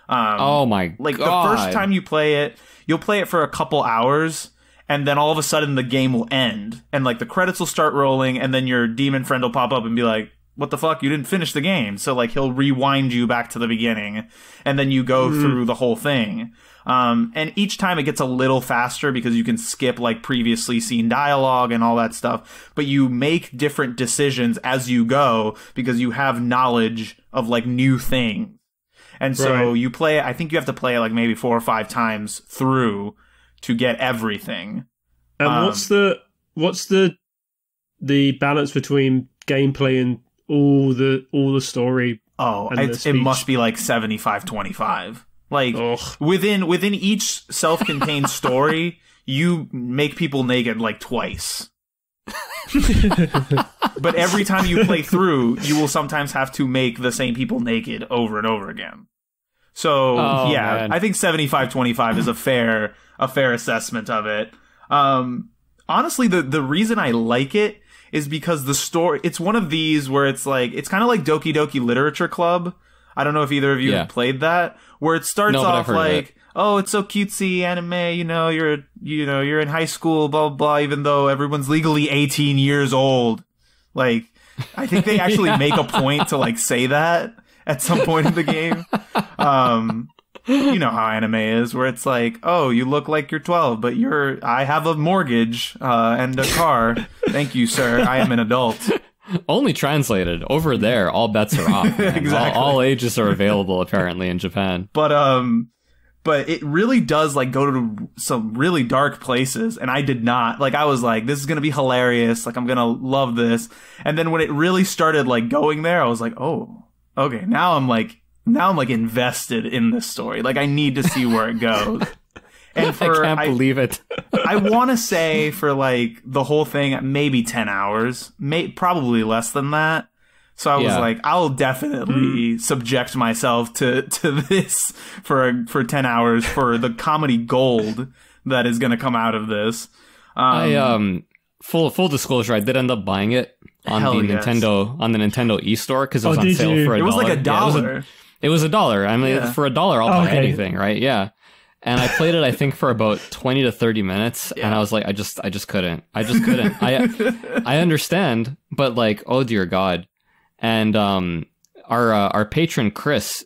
Oh my God. Like the first time you play it, you'll play it for a couple hours, and then all of a sudden the game will end, and like the credits will start rolling, and then your demon friend will pop up and be like, what the fuck? You didn't finish the game. So like he'll rewind you back to the beginning, and then you go through the whole thing. And each time it gets a little faster because you can skip like previously seen dialogue and all that stuff, but you make different decisions as you go because you have knowledge of like new things. And so you play it, I think you have to play it like maybe 4 or 5 times through to get everything. And what's the balance between gameplay and all the story? Oh, it must be like 75-25. Like within each self-contained story, you make people naked like twice. But every time you play through, you will sometimes have to make the same people naked over and over again. So man. I think 75-25 is a fair assessment of it. Honestly, the reason I like it is because the story, it's one of these where it's like, it's kind of like Doki Doki Literature Club. I don't know if either of you have played that, where it starts off like, oh, it's so cutesy anime, you're in high school, blah, blah, blah, even though everyone's legally 18 years old. Like, I think they actually make a point to like say that at some point in the game. You know how anime is, where it's like, oh, you look like you're 12, but I have a mortgage, and a car. Thank you, sir. I am an adult. Only translated. Over there, all bets are off. Exactly. All ages are available, apparently, in Japan. But it really does, like, go to some really dark places, and I did not. Like, I was like, this is gonna be hilarious, like, I'm gonna love this. And then when it really started, like, going there, I was like, oh, okay, now I'm invested in this story. Like, I need to see where it goes. And I can't believe it. I want to say for like the whole thing, maybe 10 hours, probably less than that. So I was like, I'll definitely subject myself to this for 10 hours for the comedy gold that is going to come out of this. Full disclosure, I did end up buying it on the Nintendo eStore because it was on sale for $1. It was like $1. It was $1. I mean, for $1, I'll buy anything, right? Yeah. And I played it, I think, for about 20 to 30 minutes, and I was like, I just couldn't. I understand, but like, oh dear God. And our patron Chris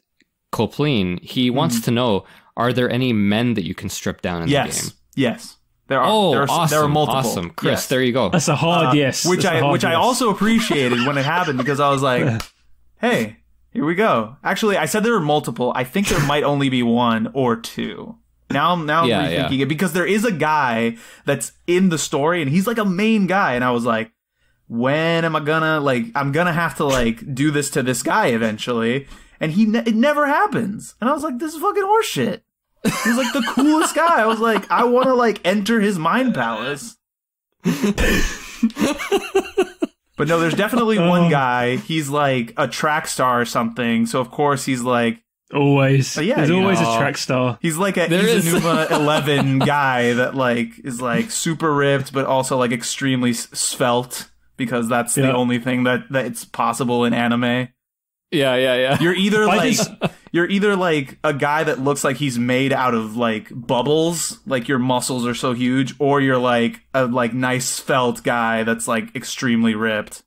Copleen, he wants to know: are there any men that you can strip down in the game? Yes. There are. Oh, awesome! There are multiple. Awesome, Chris. There you go. That's a hard yes. Which I also appreciated when it happened, because I was like, hey, here we go. Actually, I said there were multiple. I think there might only be one or two. Now I'm rethinking it, because there is a guy that's in the story, and he's like a main guy, and I was like, when am I gonna, like, I'm gonna have to like do this to this guy eventually, and it never happens, and I was like, this is fucking horseshit. He's like the coolest guy. I was like, I want to like enter his mind palace. But no, there's definitely one guy. He's like a track star or something. So of course he's like always. There's always a track star. He's like a Izanuma 11 guy that like is like super ripped, but also like extremely svelte, because that's the only thing that it's possible in anime. Yeah. You're either like a guy that looks like he's made out of like bubbles, like your muscles are so huge, or you're like a like nice svelte guy that's like extremely ripped.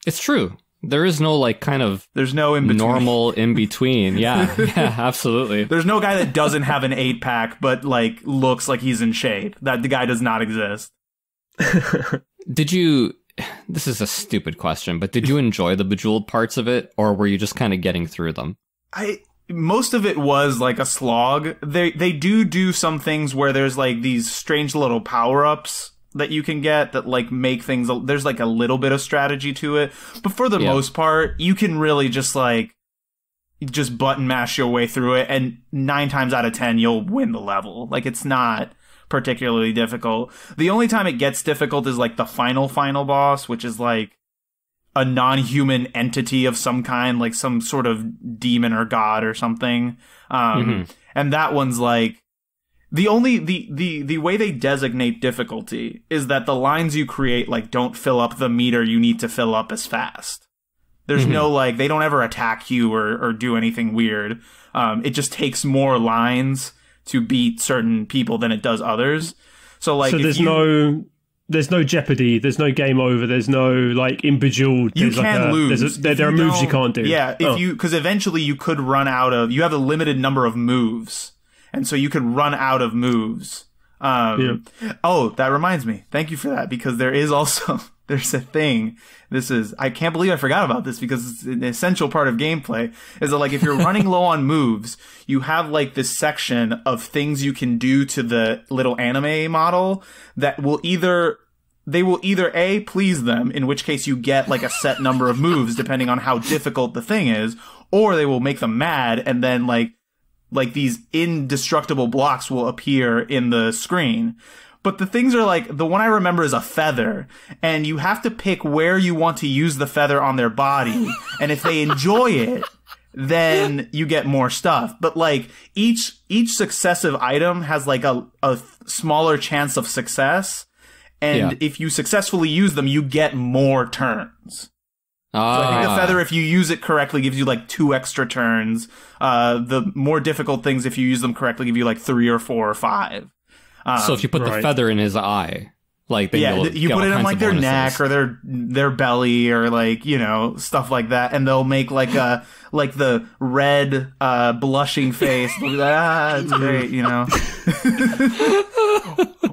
It's true. There is no like kind of there's no in between. Normal in between. Yeah, absolutely. There's no guy that doesn't have an 8-pack but like looks like he's in shape. That the guy does not exist. Did you? This is a stupid question, but did you enjoy the Bejeweled parts of it, or were you just kind of getting through them? Most of it was like a slog. They do some things where there's like these strange little power-ups that you can get that like make things, there's like a little bit of strategy to it, but for the most part you can really just button mash your way through it, and 9 times out of 10 you'll win the level. Like, it's not particularly difficult. The only time it gets difficult is like the final boss, which is like a non-human entity of some kind, like some sort of demon or god or something. And that one's like the way they designate difficulty is that the lines you create like don't fill up the meter you need to fill up as fast. There's no like, they don't ever attack you or do anything weird. It just takes more lines to beat certain people than it does others. So like, there's no jeopardy, there's no game over, there's no like in Bejeweled. You can lose. There are moves you can't do. Yeah, because eventually you could run out of. You have a limited number of moves, and so you could run out of moves. Oh, that reminds me. Thank you for that, because there is also there's a thing. I can't believe I forgot about this because it's an essential part of gameplay, is that like if you're running low on moves, you have like this section of things you can do to the little anime model that will either A, please them, in which case you get like a set number of moves depending on how difficult the thing is, or they will make them mad and then like these indestructible blocks will appear in the screen. But the things are like, the one I remember is a feather, and you have to pick where you want to use the feather on their body. And if they enjoy it, then you get more stuff. But like each successive item has like a smaller chance of success. And if you successfully use them, you get more turns. So I think the feather, if you use it correctly, gives you like 2 extra turns. The more difficult things, if you use them correctly, give you like 3 or 4 or 5. So if you put the feather in his eye, like you put it in like their neck or their belly or like, you know, stuff like that, and they'll make like the red blushing face. They'll be like, it's great, you know.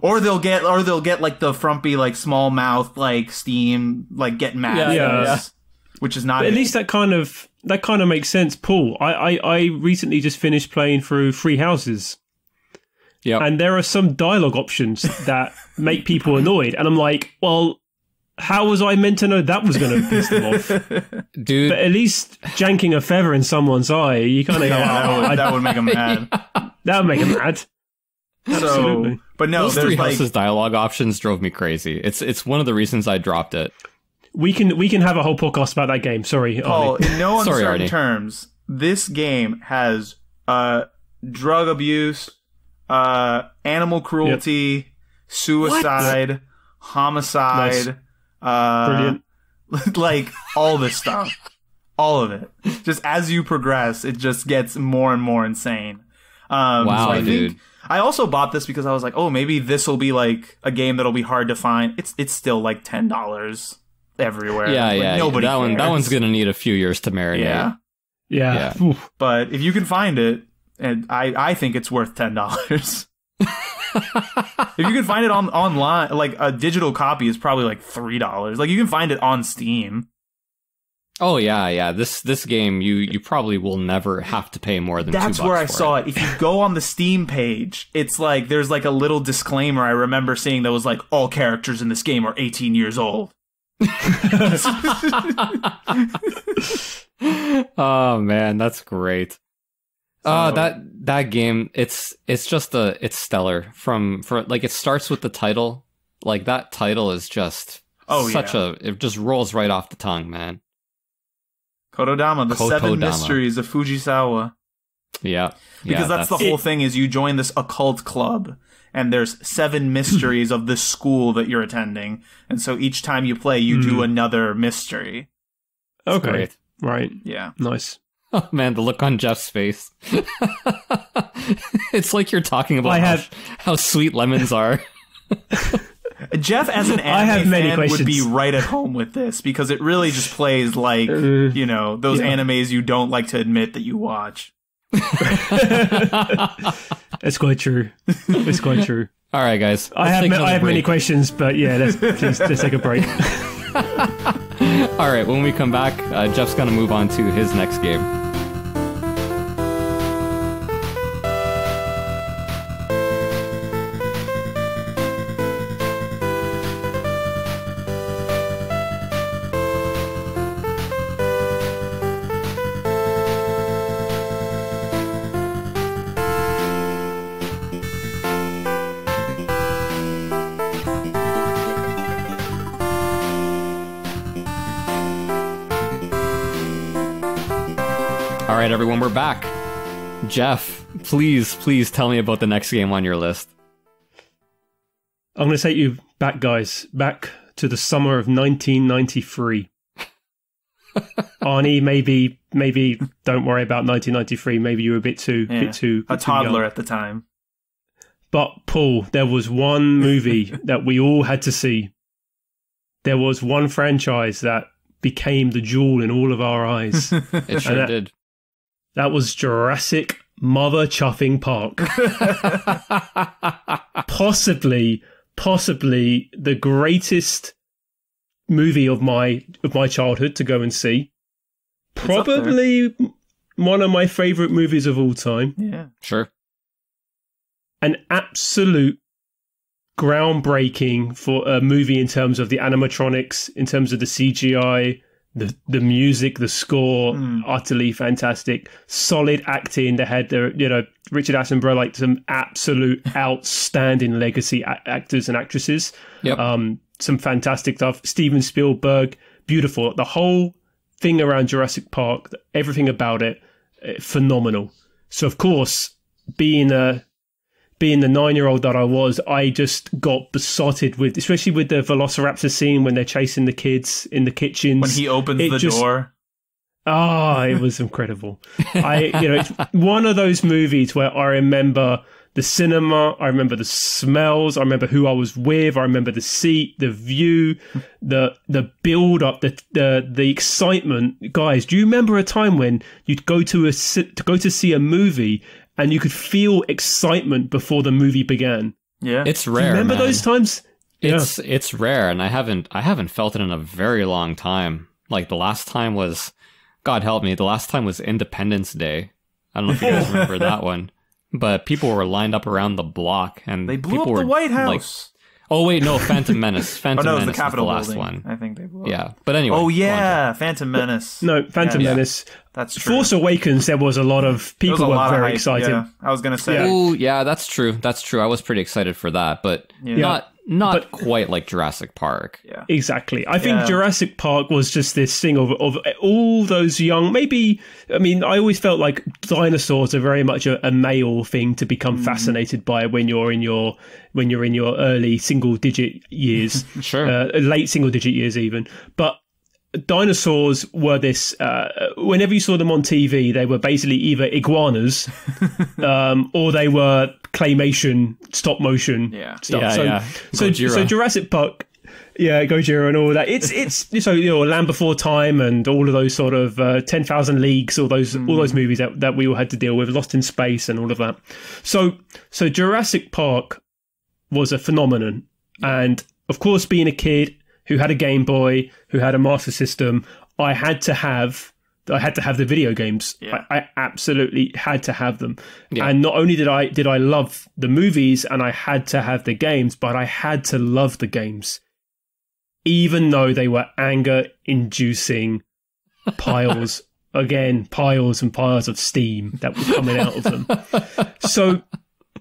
or they'll get like the frumpy like small mouth like steam like getting mad. Which is not. But at least that kind of makes sense, Paul. I recently just finished playing through Three Houses. Yeah. And there are some dialogue options that make people annoyed. And I'm like, well, how was I meant to know that was going to piss them off? Dude. But at least janking a feather in someone's eye, you kind of go, that would make them mad. That would make them mad. Absolutely. But no, those Three Houses dialogue options drove me crazy. It's one of the reasons I dropped it. We can have a whole podcast about that game. Sorry, Paul, Arnie. In no uncertain terms, this game has drug abuse, animal cruelty, suicide, homicide, brilliant. Like all this stuff. All of it. Just as you progress, it just gets more and more insane. Wow, so I dude. think I also bought this because I was like, oh, maybe this will be like a game that'll be hard to find. It's still like $10 everywhere. Yeah. Nobody cares. That one's gonna need a few years to marinate. Yeah. But if you can find it, and I think it's worth $10. If you can find it online, like a digital copy is probably like $3. Like you can find it on Steam. Oh yeah. This game you probably will never have to pay more than $2. That's where I saw it. If you go on the Steam page, it's like there's like a little disclaimer I remember seeing that was like, all characters in this game are 18 years old. Oh man, that's great. That game, it's stellar. It starts with the title. Like that title is just it just rolls right off the tongue, man. Kotodama, the 7 Mysteries of Fujisawa. Yeah. Because that's the whole thing, is you join this occult club, and there's 7 mysteries of this school that you're attending. And so each time you play, you do another mystery. Okay. Great. Right. Yeah. Nice. Oh man, the look on Jeff's face. It's like you're talking about how sweet lemons are. Jeff, as an anime fan, would be right at home with this, because it really just plays like, you know, those animes you don't like to admit that you watch. That's quite true. It's quite true. All right, guys. I have many questions, but yeah, let's take a break. All right, when we come back, Jeff's going to move on to his next game. All right, everyone, we're back. Jeff, please tell me about the next game on your list. I'm going to take you back, guys, back to the summer of 1993. Arnie, maybe don't worry about 1993. Maybe you were a bit too a toddler young at the time. But Paul, there was one movie that we all had to see. There was one franchise that became the jewel in all of our eyes. It sure did. That was Jurassic Mother Chuffing Park. Possibly the greatest movie of my childhood to go and see. Probably one of my favorite movies of all time. Yeah. Sure. An absolute groundbreaking for a movie in terms of the animatronics, in terms of the CGI, the music, the score, utterly fantastic. Solid acting. They had Richard Attenborough, like some absolute outstanding legacy actors and actresses. Yep. Some fantastic stuff. Steven Spielberg, beautiful. The whole thing around Jurassic Park, everything about it, phenomenal. So of course, being the 9-year-old that I was, I just got besotted with, especially with the Velociraptor scene when they're chasing the kids in the kitchens. When he opens the door. It was incredible. It's one of those movies where I remember the cinema, I remember the smells, I remember who I was with, I remember the seat, the view, the build up, the excitement. Guys, do you remember a time when you'd go to see a movie and you could feel excitement before the movie began? Yeah, it's rare. Remember those times? It's rare, and I haven't felt it in a very long time. Like the last time was, God help me, the last time was Independence Day. I don't know if you guys remember that one, but people were lined up around the block, and they blew people up the White House. Oh wait, no, Phantom Menace. Phantom Menace was the Capitol building. Last one. I think they blew up. Yeah, but anyway. Oh yeah, Phantom Menace. No, Phantom Menace. That's true. Force Awakens. There was a lot of people were very excited. Yeah, I was gonna say. Oh yeah, that's true. That's true. I was pretty excited for that, but not quite like Jurassic Park. Yeah, exactly. I think Jurassic Park was just this thing of all those young. Maybe I always felt like dinosaurs are very much a male thing to become fascinated by when you're in your early single digit years, sure, late single digit years even, but. Dinosaurs were this, whenever you saw them on TV, they were basically either iguanas or they were claymation, stop motion stuff. So Jurassic Park, Gojira and all that. It's Land Before Time and all of those sort of 10,000 Leagues, all those movies that we all had to deal with, Lost in Space and all of that. So Jurassic Park was a phenomenon. And of course, being a kid who had a Game Boy, who had a Master System, I had to have the video games. Yeah. I absolutely had to have them. Yeah. And not only did I love the movies and I had to have the games, but I had to love the games. Even though they were anger-inducing piles and piles of steam that was coming out of them. So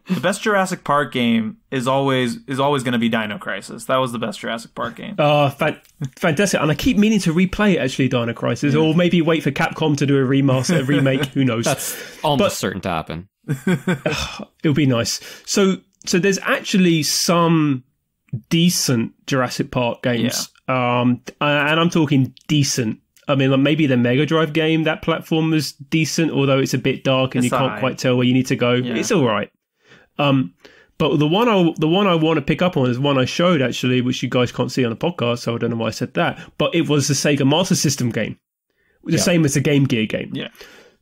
the best Jurassic Park game is always going to be Dino Crisis. That was the best Jurassic Park game. Fantastic. And I keep meaning to replay, actually, Dino Crisis, or maybe wait for Capcom to do a remake. Who knows? That's almost certain to happen. It'll be nice. So there's actually some decent Jurassic Park games. Yeah. And I'm talking decent. I mean, like maybe the Mega Drive game, that platform was decent, although it's a bit dark and you can't quite tell where you need to go. Yeah. It's all right. But the one I want to pick up on is one I showed, actually, which you guys can't see on the podcast, so I don't know why I said that. But it was the Sega Master System game, the same as the Game Gear game. Yeah.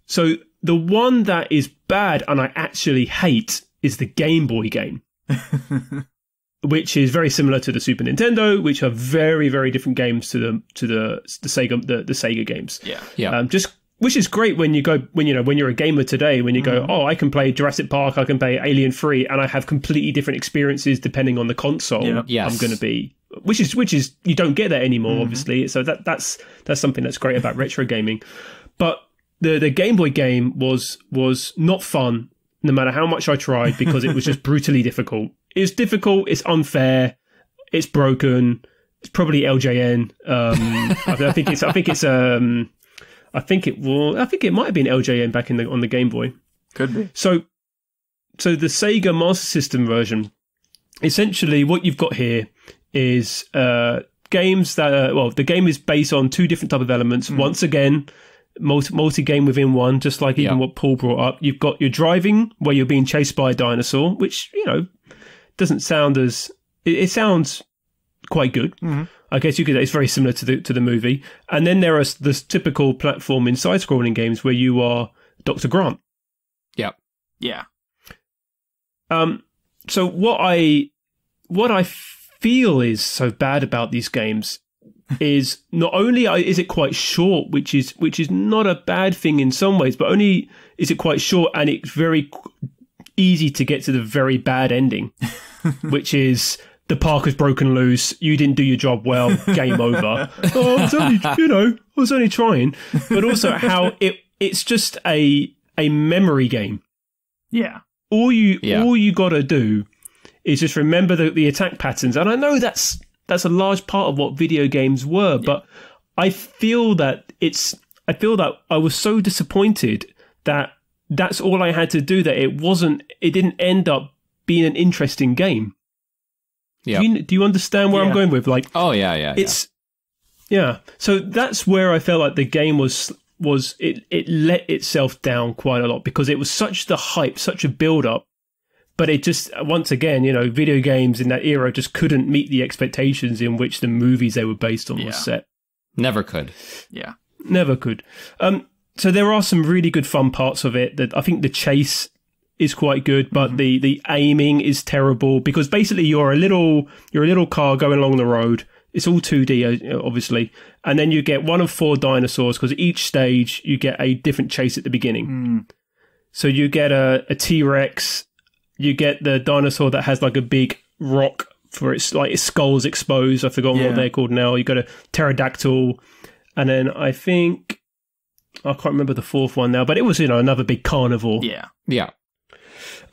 So the one that is bad and I actually hate is the Game Boy game, which is very similar to the Super Nintendo, which are very, very different games to the Sega games. Yeah. Yeah. Which is great when you're a gamer today, when you go, I can play Jurassic Park, I can play Alien 3, and I have completely different experiences depending on the console I'm going to be. Which is you don't get that anymore, obviously. So that's something that's great about retro gaming. But the Game Boy game was not fun, no matter how much I tried, because it was just brutally difficult. It's difficult. It's unfair. It's broken. It's probably LJN. I think it might have been LJN back on the Game Boy. Could be. So the Sega Master System version, essentially what you've got here is games that the game is based on two different type of elements. Once again, multi-game within one, just like even what Paul brought up. You've got your driving, where you're being chased by a dinosaur, which, doesn't sound as... It sounds quite good. Mm-hmm. I guess you could. It's very similar to the movie. And then there are the typical platforming side-scrolling games where you are Dr. Grant. Yep. Yeah. So what I feel is so bad about these games is not only is it quite short, which is not a bad thing in some ways, but only is it quite short and it's very easy to get to the very bad ending, which is the park has broken loose, you didn't do your job well, game over. Oh, I was only trying. But also how it's just a memory game. Yeah. All you got to do is just remember the attack patterns. And I know that's a large part of what video games were, but I feel that I was so disappointed that that's all I had to do, that it didn't end up being an interesting game. Yeah. Do you understand where I'm going with? Like, oh yeah. So that's where I felt like the game was it let itself down quite a lot, because it was such the hype, such a build up, but it just, once again, video games in that era just couldn't meet the expectations in which the movies they were based on was set. Never could. Yeah. Never could. So there are some really good fun parts of it. That I think the chase is quite good, but the aiming is terrible, because basically you're a little car going along the road. It's all 2D, obviously. And then you get one of 4 dinosaurs, because each stage you get a different chase at the beginning. So you get a T-Rex, you get the dinosaur that has like a big rock for its skull's exposed. I've forgotten what they're called now. You got a pterodactyl, and then I think I can't remember the 4th one now, but it was another big carnivore. Yeah.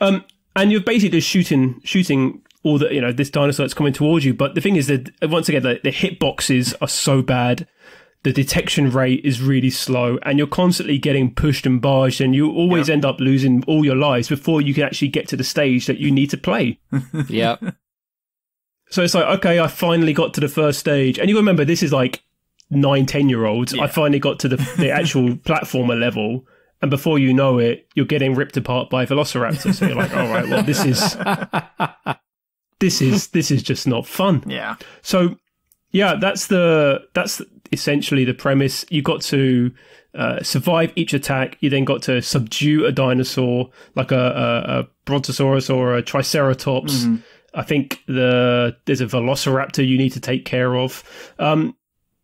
And you're basically just shooting all the this dinosaur that's coming towards you. But the thing is that once again the hitboxes are so bad, the detection rate is really slow, and you're constantly getting pushed and barged, and you always end up losing all your lives before you can actually get to the stage that you need to play. Yeah. So it's like, okay, I finally got to the first stage, and you remember this is like 9-10-year-olds. I finally got to the actual platformer level. And before you know it, you're getting ripped apart by velociraptors. So you're like, all right, well, this is just not fun. Yeah. So, yeah, that's essentially the premise. You got to survive each attack. You then got to subdue a dinosaur, like a brontosaurus or a triceratops. I think there's a velociraptor you need to take care of.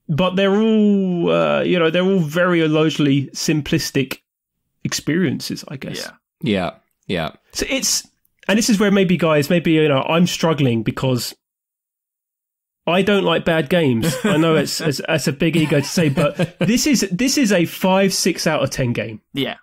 But they're all, they're all very largely simplistic experiences, I guess. Yeah. So and this is where maybe I'm struggling, because I don't like bad games. I know it's a big ego to say, but this is a 5-6 out of 10 game. Yeah.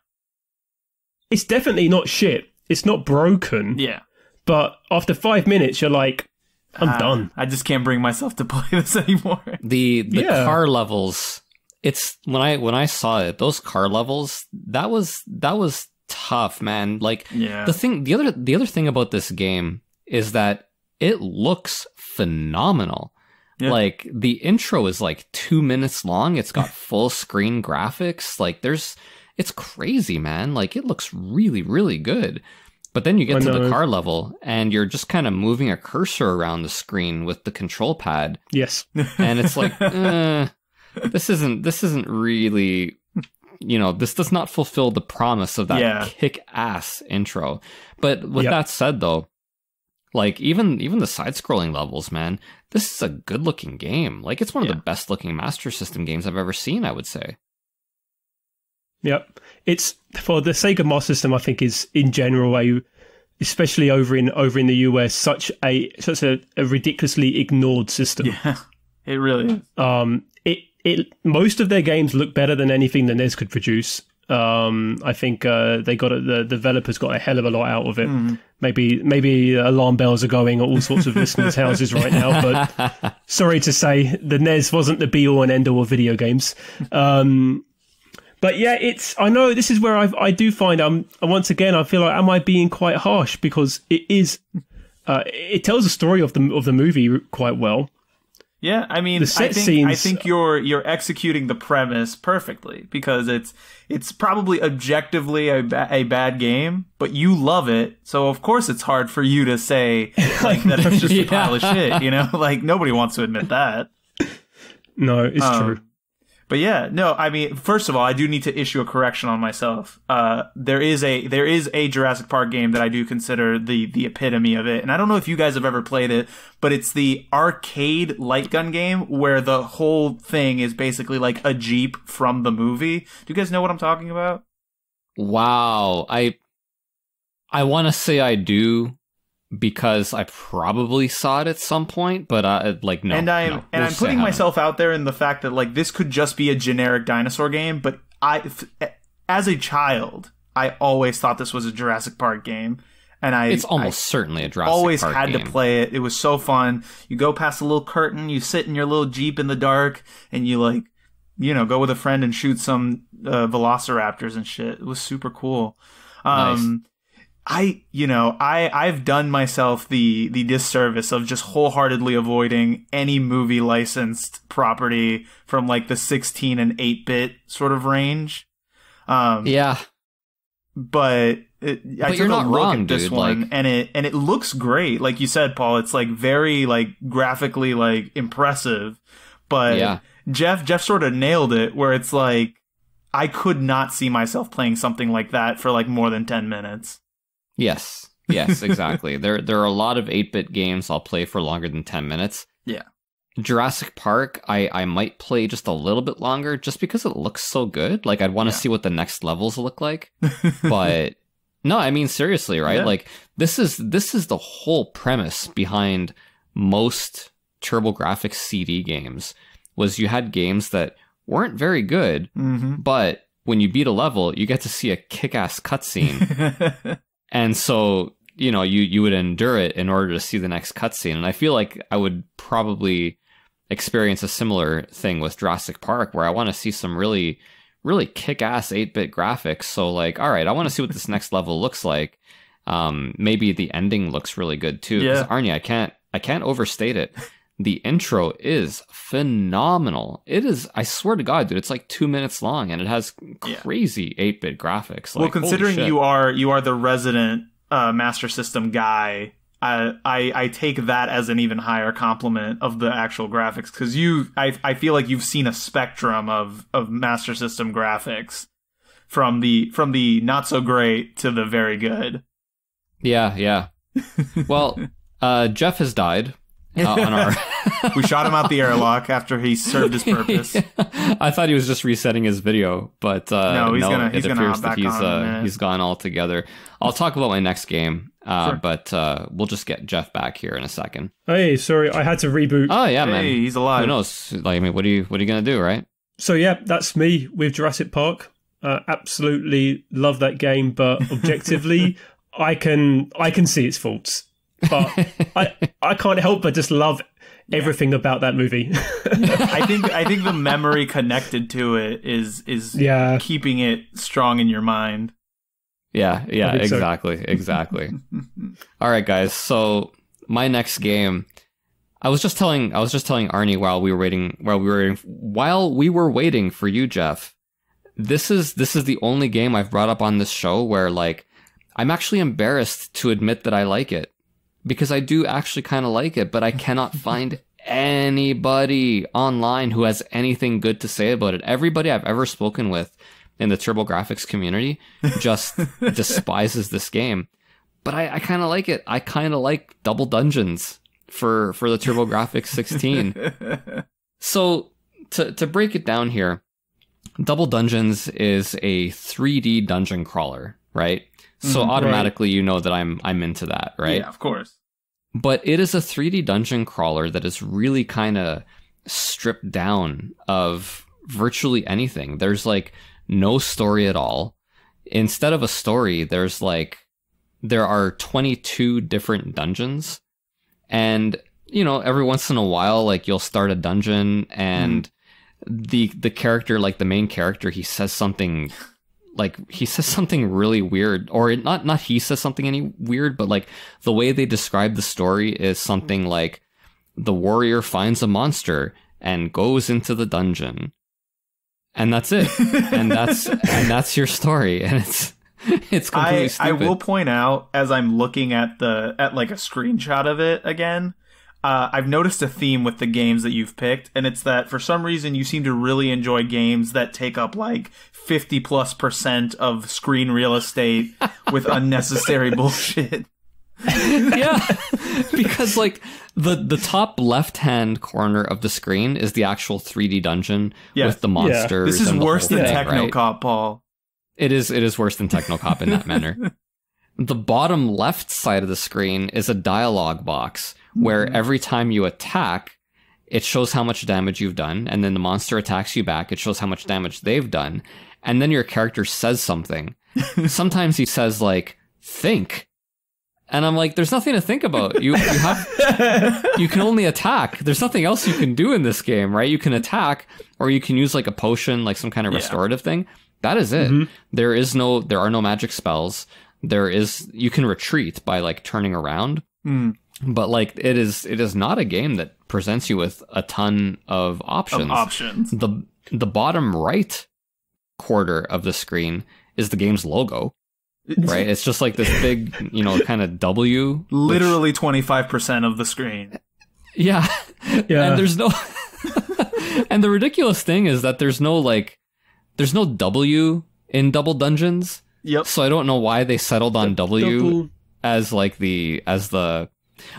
It's definitely not shit. It's not broken. Yeah. But after 5 minutes, you're like, I'm done. I just can't bring myself to play this anymore. The car levels, it's when I saw it, those car levels, that was tough, man. Like the other thing about this game is that it looks phenomenal. Yeah. Like the intro is like 2 minutes long. It's got full screen graphics. Like it's crazy, man. Like it looks really, really good. But then you get to the car level and you're just kind of moving a cursor around the screen with the control pad. Yes. And it's like, this isn't really, this does not fulfill the promise of that kick-ass intro. But with that said, though, like even the side-scrolling levels, man, this is a good-looking game. Like it's one of the best-looking Master System games I've ever seen, I would say. Yep. It's for the Sega Master System, I think, is in general especially over in the US, such a ridiculously ignored system. Yeah, it really is. Most of their games look better than anything the NES could produce. I think the developers got a hell of a lot out of it. Maybe alarm bells are going at all sorts of listeners' houses right now, but sorry to say, the NES wasn't the be all and end all of video games. But yeah, I know this is where I do find once again I feel like, am I being quite harsh, because it is it tells the story of the movie quite well. Yeah, I mean, I think you're executing the premise perfectly, because it's probably objectively a bad game, but you love it, so of course it's hard for you to say like that it's just a pile of shit, Like nobody wants to admit that. No, it's true. But yeah, no, I mean, first of all, I do need to issue a correction on myself. There is a Jurassic Park game that I do consider the epitome of it. And I don't know if you guys have ever played it, but it's the arcade light gun game where the whole thing is basically like a Jeep from the movie. Do you guys know what I'm talking about? Wow. I want to say I do, because I probably saw it at some point, but no. And I'm putting myself out there in the fact that like this could just be a generic dinosaur game, but as a child, I always thought this was a Jurassic Park game, and it's almost certainly a Jurassic Park game. Always had to play it. It was so fun. You go past a little curtain, you sit in your little Jeep in the dark, and you like, go with a friend and shoot some velociraptors and shit. It was super cool. Nice. I've done myself the disservice of just wholeheartedly avoiding any movie licensed property from like the 16 and 8-bit sort of range. Yeah. But I took a look at this one, like... and it looks great. Like you said, Paul, it's like very like graphically like impressive. But yeah. Geoff sort of nailed it, where it's like I could not see myself playing something like that for like more than 10 minutes. Yes, exactly. There are a lot of 8-bit games I'll play for longer than 10 minutes. Yeah. Jurassic Park, I might play just a little bit longer just because it looks so good. Like, I'd want to see what the next levels look like. But no, I mean, seriously, right? Yeah. Like, this is the whole premise behind most TurboGrafx CD games, was you had games that weren't very good, but when you beat a level, you get to see a kick-ass cutscene. And so, you would endure it in order to see the next cutscene. And I feel like I would probably experience a similar thing with Jurassic Park, where I want to see some really, really kick-ass 8-bit graphics. So like, all right, I want to see what this next level looks like. Maybe the ending looks really good too. Yeah. Because Arnie, I can't overstate it. The intro is phenomenal. It is, I swear to God, dude, it's like 2 minutes long, and it has crazy 8-bit graphics. Like, well, considering you are the resident Master System guy, I take that as an even higher compliment of the actual graphics, because I feel like you've seen a spectrum of Master System graphics from the not so great to the very good. Yeah. Well, Geoff has died. On our we shot him out the airlock after he served his purpose. I thought he was just resetting his video, but he's gonna appears that he's gone altogether. I'll talk about my next game, sure. But we'll just get Geoff back here in a second. Hey, sorry, I had to reboot. Oh yeah, man, he's alive. Who knows? Like, I mean, what are you gonna do, right? So yeah, that's me with Jurassic Park. Absolutely love that game, but objectively, I can see its faults. But I can't help but just love everything about that movie. I think the memory connected to it is keeping it strong in your mind. Yeah, exactly. All right, guys. So my next game, I was just telling Arnie while we were waiting for you, Geoff. This is the only game I've brought up on this show where like I'm actually embarrassed to admit that I like it. Because I do actually kind of like it, but I cannot find anybody online who has anything good to say about it. Everybody I've ever spoken with in the TurboGrafx community just despises this game. But I kind of like it. I kind of like Double Dungeons for the TurboGrafx 16. So to break it down here, Double Dungeons is a 3D dungeon crawler, right? So automatically you know that I'm into that, right? Yeah, of course. But it is a 3D dungeon crawler that is really kind of stripped down of virtually anything. There's like no story at all. Instead of a story, there are 22 different dungeons. And, every once in a while, like you'll start a dungeon and the character, like the main character, he says something really weird, or not he says something any weird, but like the way they describe the story is something like the warrior finds a monster and goes into the dungeon, and that's it. and that's your story, and it's completely stupid. I will point out, as I'm looking at like a screenshot of it again, I've noticed a theme with the games that you've picked, and it's that for some reason you seem to really enjoy games that take up like 50+% of screen real estate with unnecessary bullshit. Yeah, because like the top left-hand corner of the screen is the actual 3D dungeon with the monsters. This is worse than thing, Technocop, right? Paul. It is worse than Technocop in that manner. The bottom left side of the screen is a dialogue box where every time you attack, it shows how much damage you've done, and then the monster attacks you back, it shows how much damage they've done, and then your character says something. Sometimes he says like, think. And I'm like, there's nothing to think about. You can only attack. There's nothing else you can do in this game, right? You can attack, or you can use like a potion, like some kind of restorative thing. That is it. There are no magic spells. You can retreat by like turning around. But like it is not a game that presents you with a ton of options. The bottom right quarter of the screen is the game's logo. Right? It's just like this big, kind of W. Literally 25% of the screen. Yeah. And there's no... And the ridiculous thing is that there's no W in Double Dungeons. Yep. So I don't know why they settled on W as the...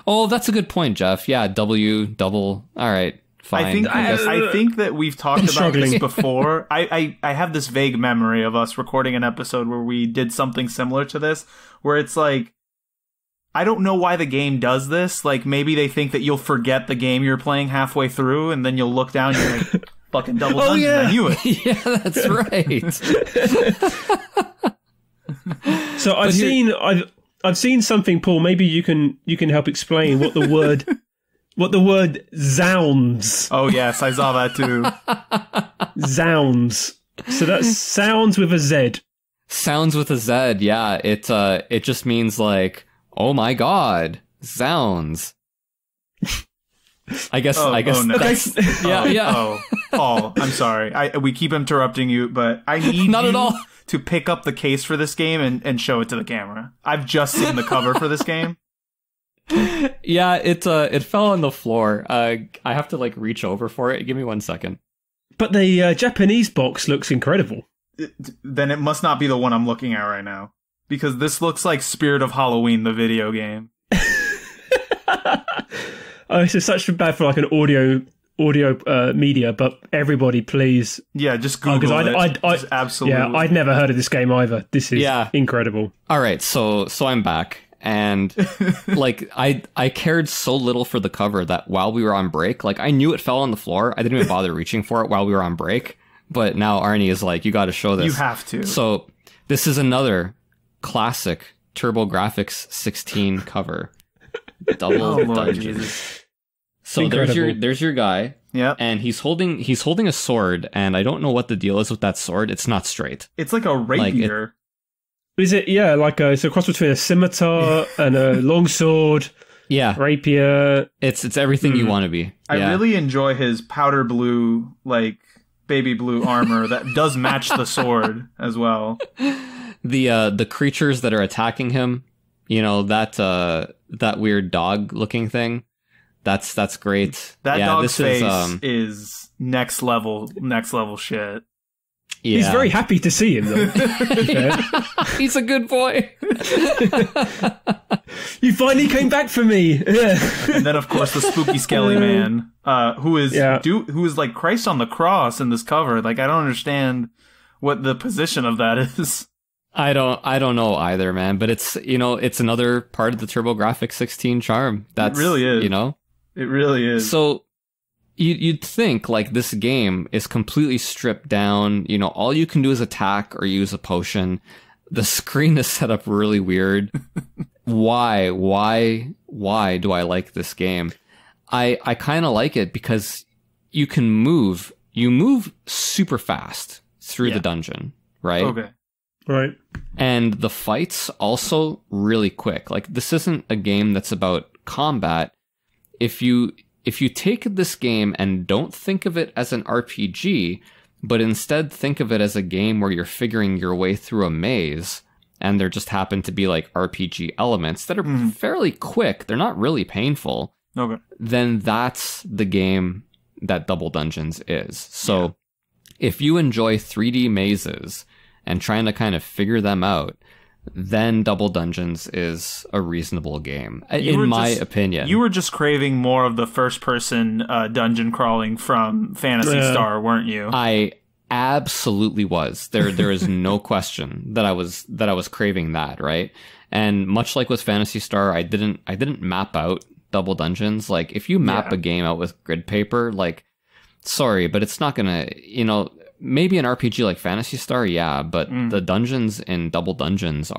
Oh, that's a good point, Geoff. Yeah, W, double... All right. Fine. I think that we've talked about this before. I have this vague memory of us recording an episode where we did something similar to this, where it's like, I don't know why the game does this. Like, maybe they think that you'll forget the game you're playing halfway through, and then you'll look down and you're like, fucking Double Dungeon, I knew it. Yeah, that's right. So I've seen something, Paul. Maybe you can help explain what the word... What the word zounds. Oh, yes, I saw that too. Zounds. So that's sounds with a Z. Sounds with a Z, yeah. It just means like, oh my god, zounds. I guess no. that's... Yeah. Oh, Paul, I'm sorry. We keep interrupting you, but I need Not at all. to pick up the case for this game and show it to the camera. I've just seen the cover for this game. Yeah, it fell on the floor. I have to like reach over for it. Give me 1 second. But the Japanese box looks incredible. Then it must not be the one I'm looking at right now, because this looks like Spirit of Halloween, the video game. Oh, this is such bad for like an audio media, but everybody please, just Google it. Just absolutely. Yeah, I'd never heard of this game either. This is incredible. All right, so I'm back. And like I cared so little for the cover that while we were on break, like I knew it fell on the floor. I didn't even bother reaching for it while we were on break. But now Arnie is like, you got to show this. You have to. So this is another classic TurboGrafx 16 cover. Double Dungeons. So incredible. there's your guy. Yeah. And he's holding a sword, and I don't know what the deal is with that sword. It's not straight. It's like a rapier. Is it? Yeah, like it's a cross between a scimitar and a longsword. Yeah, rapier. It's everything you want to be. I really enjoy his powder blue, like baby blue armor that does match the sword as well. The creatures that are attacking him, that weird dog looking thing. That's great. That dog's face is next level shit. Yeah. He's very happy to see him, though. He's a good boy. You finally came back for me. Yeah. And then, of course, the spooky Skelly Man, who is like Christ on the cross in this cover. Like, I don't understand what the position of that is. I don't know either, man. But it's it's another part of the TurboGrafx 16 charm. It really is. It really is. So. You'd think, like, this game is completely stripped down. All you can do is attack or use a potion. The screen is set up really weird. Why do I like this game? I kind of like it because you can move. You move super fast through the dungeon, right? Okay. Right. And the fights also really quick. Like, this isn't a game that's about combat. If you take this game and don't think of it as an RPG, but instead think of it as a game where you're figuring your way through a maze, and there just happen to be like RPG elements that are fairly quick. They're not really painful. Okay. then that's the game that Double Dungeons is. So if you enjoy 3D mazes and trying to kind of figure them out, then Double Dungeons is a reasonable game, in my opinion. You were just craving more of the first-person dungeon crawling from Phantasy Star, weren't you? I absolutely was. There is no question that I was craving that, right? And much like with Phantasy Star, I didn't map out Double Dungeons. Like, if you map a game out with grid paper, like, sorry, but it's not gonna, maybe an RPG like Phantasy Star, but the dungeons in Double Dungeons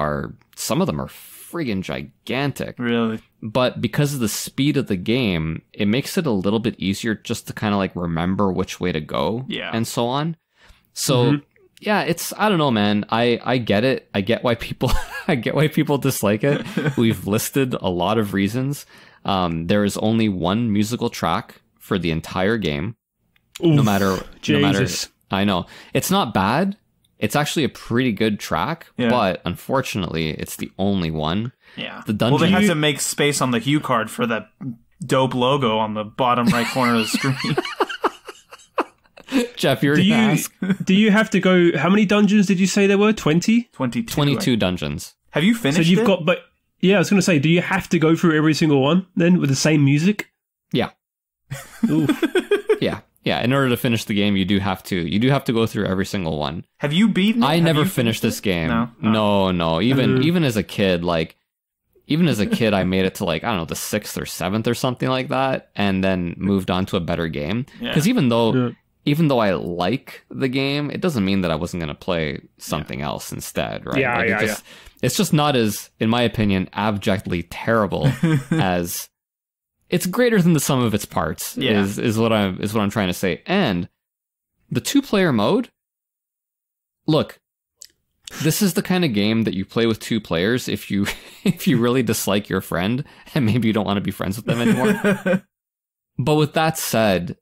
some of them are friggin' gigantic. Really? But because of the speed of the game, it makes it a little bit easier just to kind of like remember which way to go and so on. So I don't know, man. I get it. I get why people dislike it. We've listed a lot of reasons. There is only one musical track for the entire game. Oof, no matter Jesus. I know. It's not bad. It's actually a pretty good track, but unfortunately, it's the only one. Yeah. The dungeon. Well, they had to make space on the hue card for that dope logo on the bottom right corner of the screen. Jeff, you're going to ask. Do you have to go... How many dungeons did you say there were? 20? 22 dungeons. Have you finished I was going to say, do you have to go through every single one then with the same music? Yeah. Oof. Yeah, in order to finish the game, you do have to go through every single one. Have you beaten it? I never finished this game. No. Even as a kid, I made it to like, I don't know, the 6th or 7th or something like that, and then moved on to a better game. Because even though I like the game, it doesn't mean that I wasn't going to play something else instead, right? It's just not as, in my opinion, abjectly terrible as... It's greater than the sum of its parts, is what I'm trying to say. And the 2-player mode, look, this is the kind of game that you play with 2 players if you really dislike your friend and maybe you don't want to be friends with them anymore. But with that said,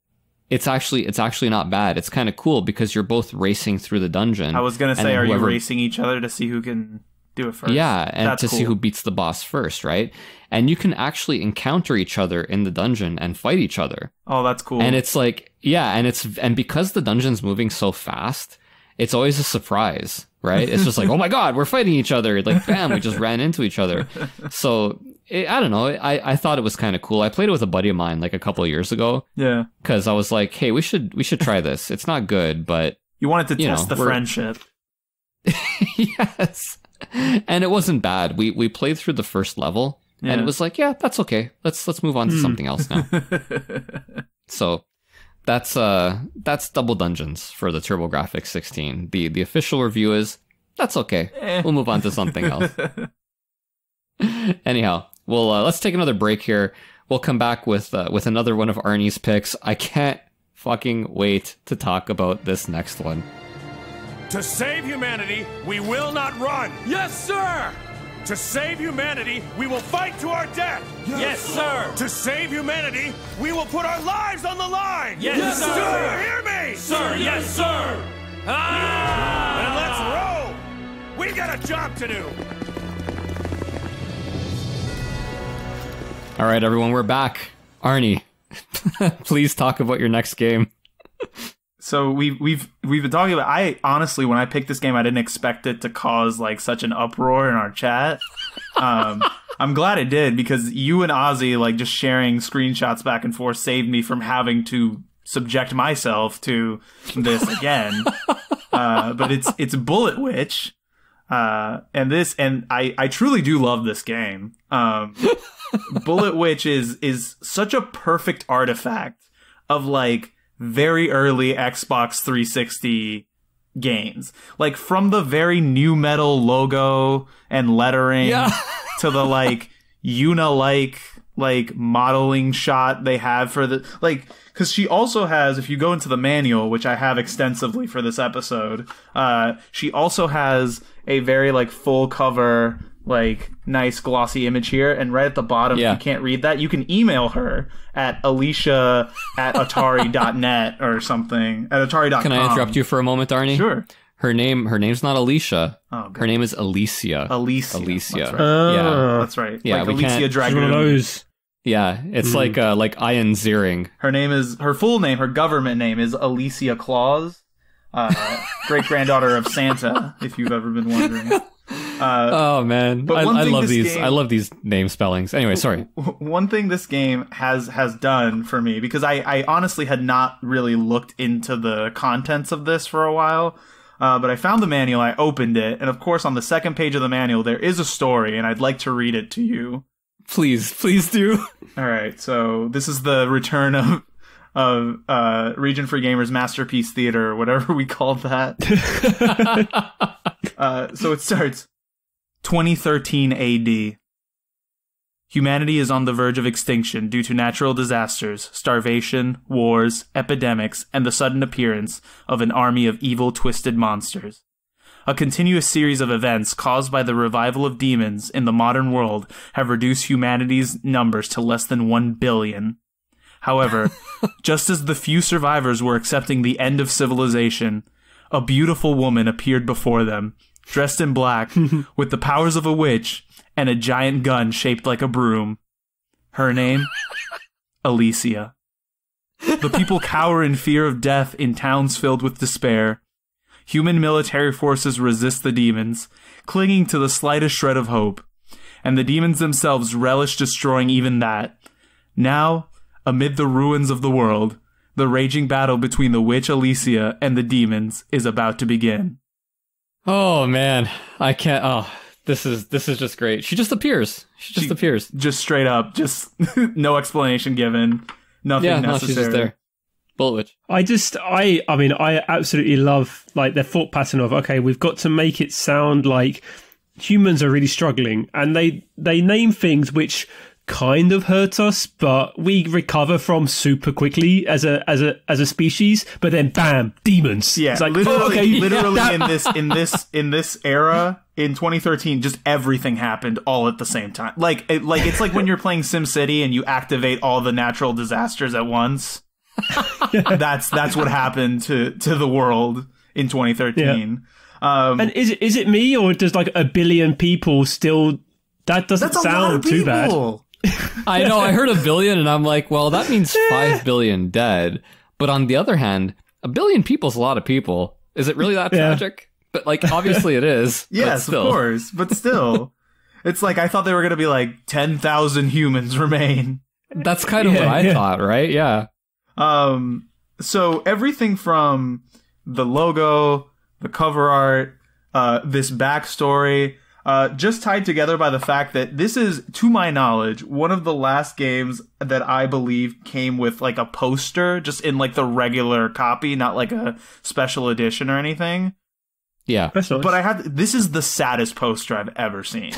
it's actually not bad. It's kind of cool because you're both racing through the dungeon. I was gonna say, are you racing each other to see who can do it first? Yeah, and to see who beats the boss first, right? And you can actually encounter each other in the dungeon and fight each other. Oh, that's cool. And it's like, and because the dungeon's moving so fast, it's always a surprise, right? It's just like, oh my god, we're fighting each other. Like, bam, we just ran into each other. So, I don't know. I thought it was kind of cool. I played it with a buddy of mine like a couple of years ago. Yeah. Because I was like, hey, we should try this. It's not good, but... You wanted to test the friendship. Yes. And it wasn't bad. We played through the first level, and it was like, yeah, that's okay. Let's move on to something else now. So that's Double Dungeons for the TurboGrafx 16. The official review is that's okay. We'll move on to something else. Anyhow, let's take another break here. We'll come back with another one of Arnie's picks. I can't fucking wait to talk about this next one. To save humanity, we will not run. Yes, sir! To save humanity, we will fight to our death. Yes, sir! To save humanity, we will put our lives on the line. Yes, sir! Do you hear me? Sir, yes, sir! Ah! And let's roll! We got a job to do. All right, everyone, we're back. Arnie, please talk about your next game. So we've been talking about. I honestly, when I picked this game, I didn't expect it to cause like such an uproar in our chat. I'm glad it did, because you and Ozzy like just sharing screenshots back and forth saved me from having to subject myself to this again. But it's Bullet Witch, and I truly do love this game. Bullet Witch is such a perfect artifact of like very early Xbox 360 games. Like from the very new metal logo and lettering to the like like modeling shot they have for the like, because she also has, if you go into the manual, which I have extensively for this episode, she also has a very like full cover, like nice glossy image here, and right at the bottom, if you can't read that, you can email her at alicia@atari.net or something, at atari.com. Can I interrupt you for a moment, Arnie? Sure. Her name's not Alicia. Oh, God. Her name is Alicia. Alicia. Alicia. That's right. Yeah. That's right. Yeah, like we Alicia can't. Dragoon. One of those. Yeah, it's like Ian Ziering. Her full name, her government name is Alicia Claus, great granddaughter of Santa, if you've ever been wondering. Oh man, but I love these. I love these name spellings. Anyway, sorry. One thing this game has done for me, because I honestly had not really looked into the contents of this for a while, but I found the manual, I opened it, and of course on the second page of the manual there is a story, and I'd like to read it to you. Please do. All right, so this is the return of Region Free Gamers Masterpiece Theater, or whatever we called that. So it starts 2013 AD. Humanity is on the verge of extinction due to natural disasters, starvation, wars, epidemics, and the sudden appearance of an army of evil, twisted monsters. A continuous series of events caused by the revival of demons in the modern world have reduced humanity's numbers to less than 1 billion. However, just as the few survivors were accepting the end of civilization, a beautiful woman appeared before them, dressed in black, with the powers of a witch, and a giant gun shaped like a broom. Her name? Alicia. The people cower in fear of death in towns filled with despair. Human military forces resist the demons, clinging to the slightest shred of hope, and the demons themselves relish destroying even that. Now, amid the ruins of the world, the raging battle between the witch Alicia and the demons is about to begin. Oh man, I can't. Oh, this is just great. She just appears. She appears. Just straight up, just no explanation given. Nothing necessary. No, she's just there. Bullet Witch. I absolutely love like their thought pattern of, okay, we've got to make it sound like humans are really struggling, and they name things which kind of hurt us, but we recover from super quickly as a species. But then, bam, demons. Yeah, it's like, literally in this era in 2013, just everything happened all at the same time. Like it's like when you're playing SimCity and you activate all the natural disasters at once. That's what happened to the world in 2013. Yeah. And is it me, or does like 1 billion people still? That doesn't sound too bad. I know. I heard 1 billion, and I'm like, well, that means 5 billion dead. But on the other hand, 1 billion people is a lot of people. Is it really that tragic? But like, obviously, it is. Yes, of course. But still, it's like I thought they were going to be like 10,000 humans remain. That's kind of what I thought, right? Yeah. So everything from the logo, the cover art, this backstory, just tied together by the fact that this is, to my knowledge, one of the last games that I believe came with like a poster, just in like the regular copy, not like a special edition or anything. Yeah. But this is the saddest poster I've ever seen.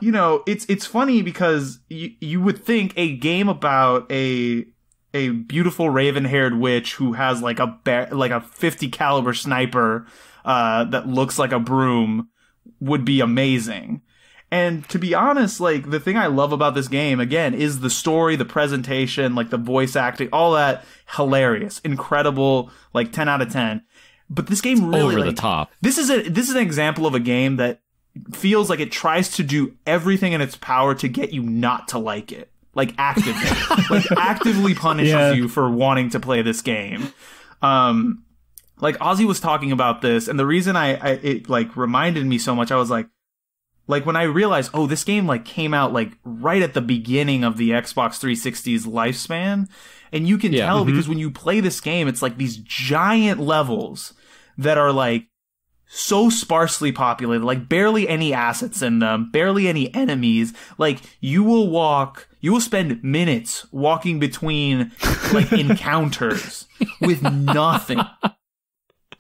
You know, it's funny because you would think a game about a beautiful raven-haired witch who has like a 50 caliber sniper that looks like a broom would be amazing. And to be honest, like, the thing I love about this game, again, is the story, the presentation, like the voice acting, all that hilarious, incredible, like 10 out of 10. But this game really over the top. This is an example of a game that feels like it tries to do everything in its power to get you not to like it. Like actively punishes you for wanting to play this game. Like Ozzy was talking about this, and the reason it like reminded me so much, I was like when I realized, oh, this game like came out like right at the beginning of the Xbox 360's lifespan, and you can tell because when you play this game, it's like these giant levels that are like so sparsely populated, like barely any assets in them, barely any enemies. Like you will spend minutes walking between like encounters with nothing.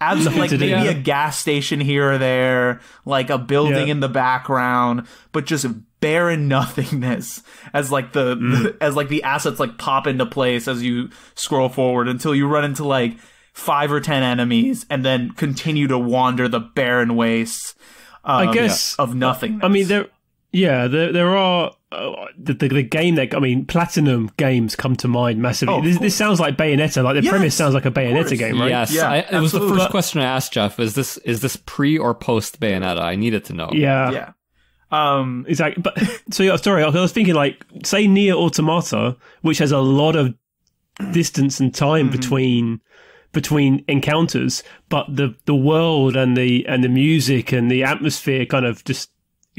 Absolutely, like maybe a gas station here or there, like a building in the background, but just barren nothingness as like the assets like pop into place as you scroll forward until you run into like 5 or 10 enemies and then continue to wander the barren wastes I guess of nothingness. I mean, there are the game that, I mean, Platinum games come to mind massively. Oh, this sounds like Bayonetta. Like the premise sounds like a Bayonetta game, right? Yes, yeah, it was the first question I asked Geoff. Is this pre or post Bayonetta? I needed to know. Yeah. Exactly. But so yeah, sorry, I was thinking like, say Nier Automata, which has a lot of distance and time between encounters, but the world and the music and the atmosphere kind of just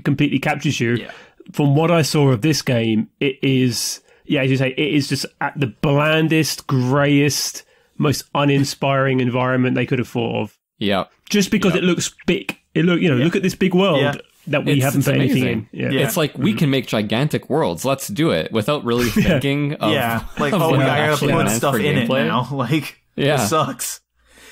completely captures you. Yeah. From what I saw of this game, it is, yeah, as you say, it is just at the blandest, greyest, most uninspiring environment they could have thought of. Yeah. Just because it looks big. Look at this big world that we haven't put anything in. Yeah. It's like, we can make gigantic worlds. Let's do it without really thinking of... like, of oh, we what gotta actually put meant stuff for in gameplay. it now. Like, it sucks.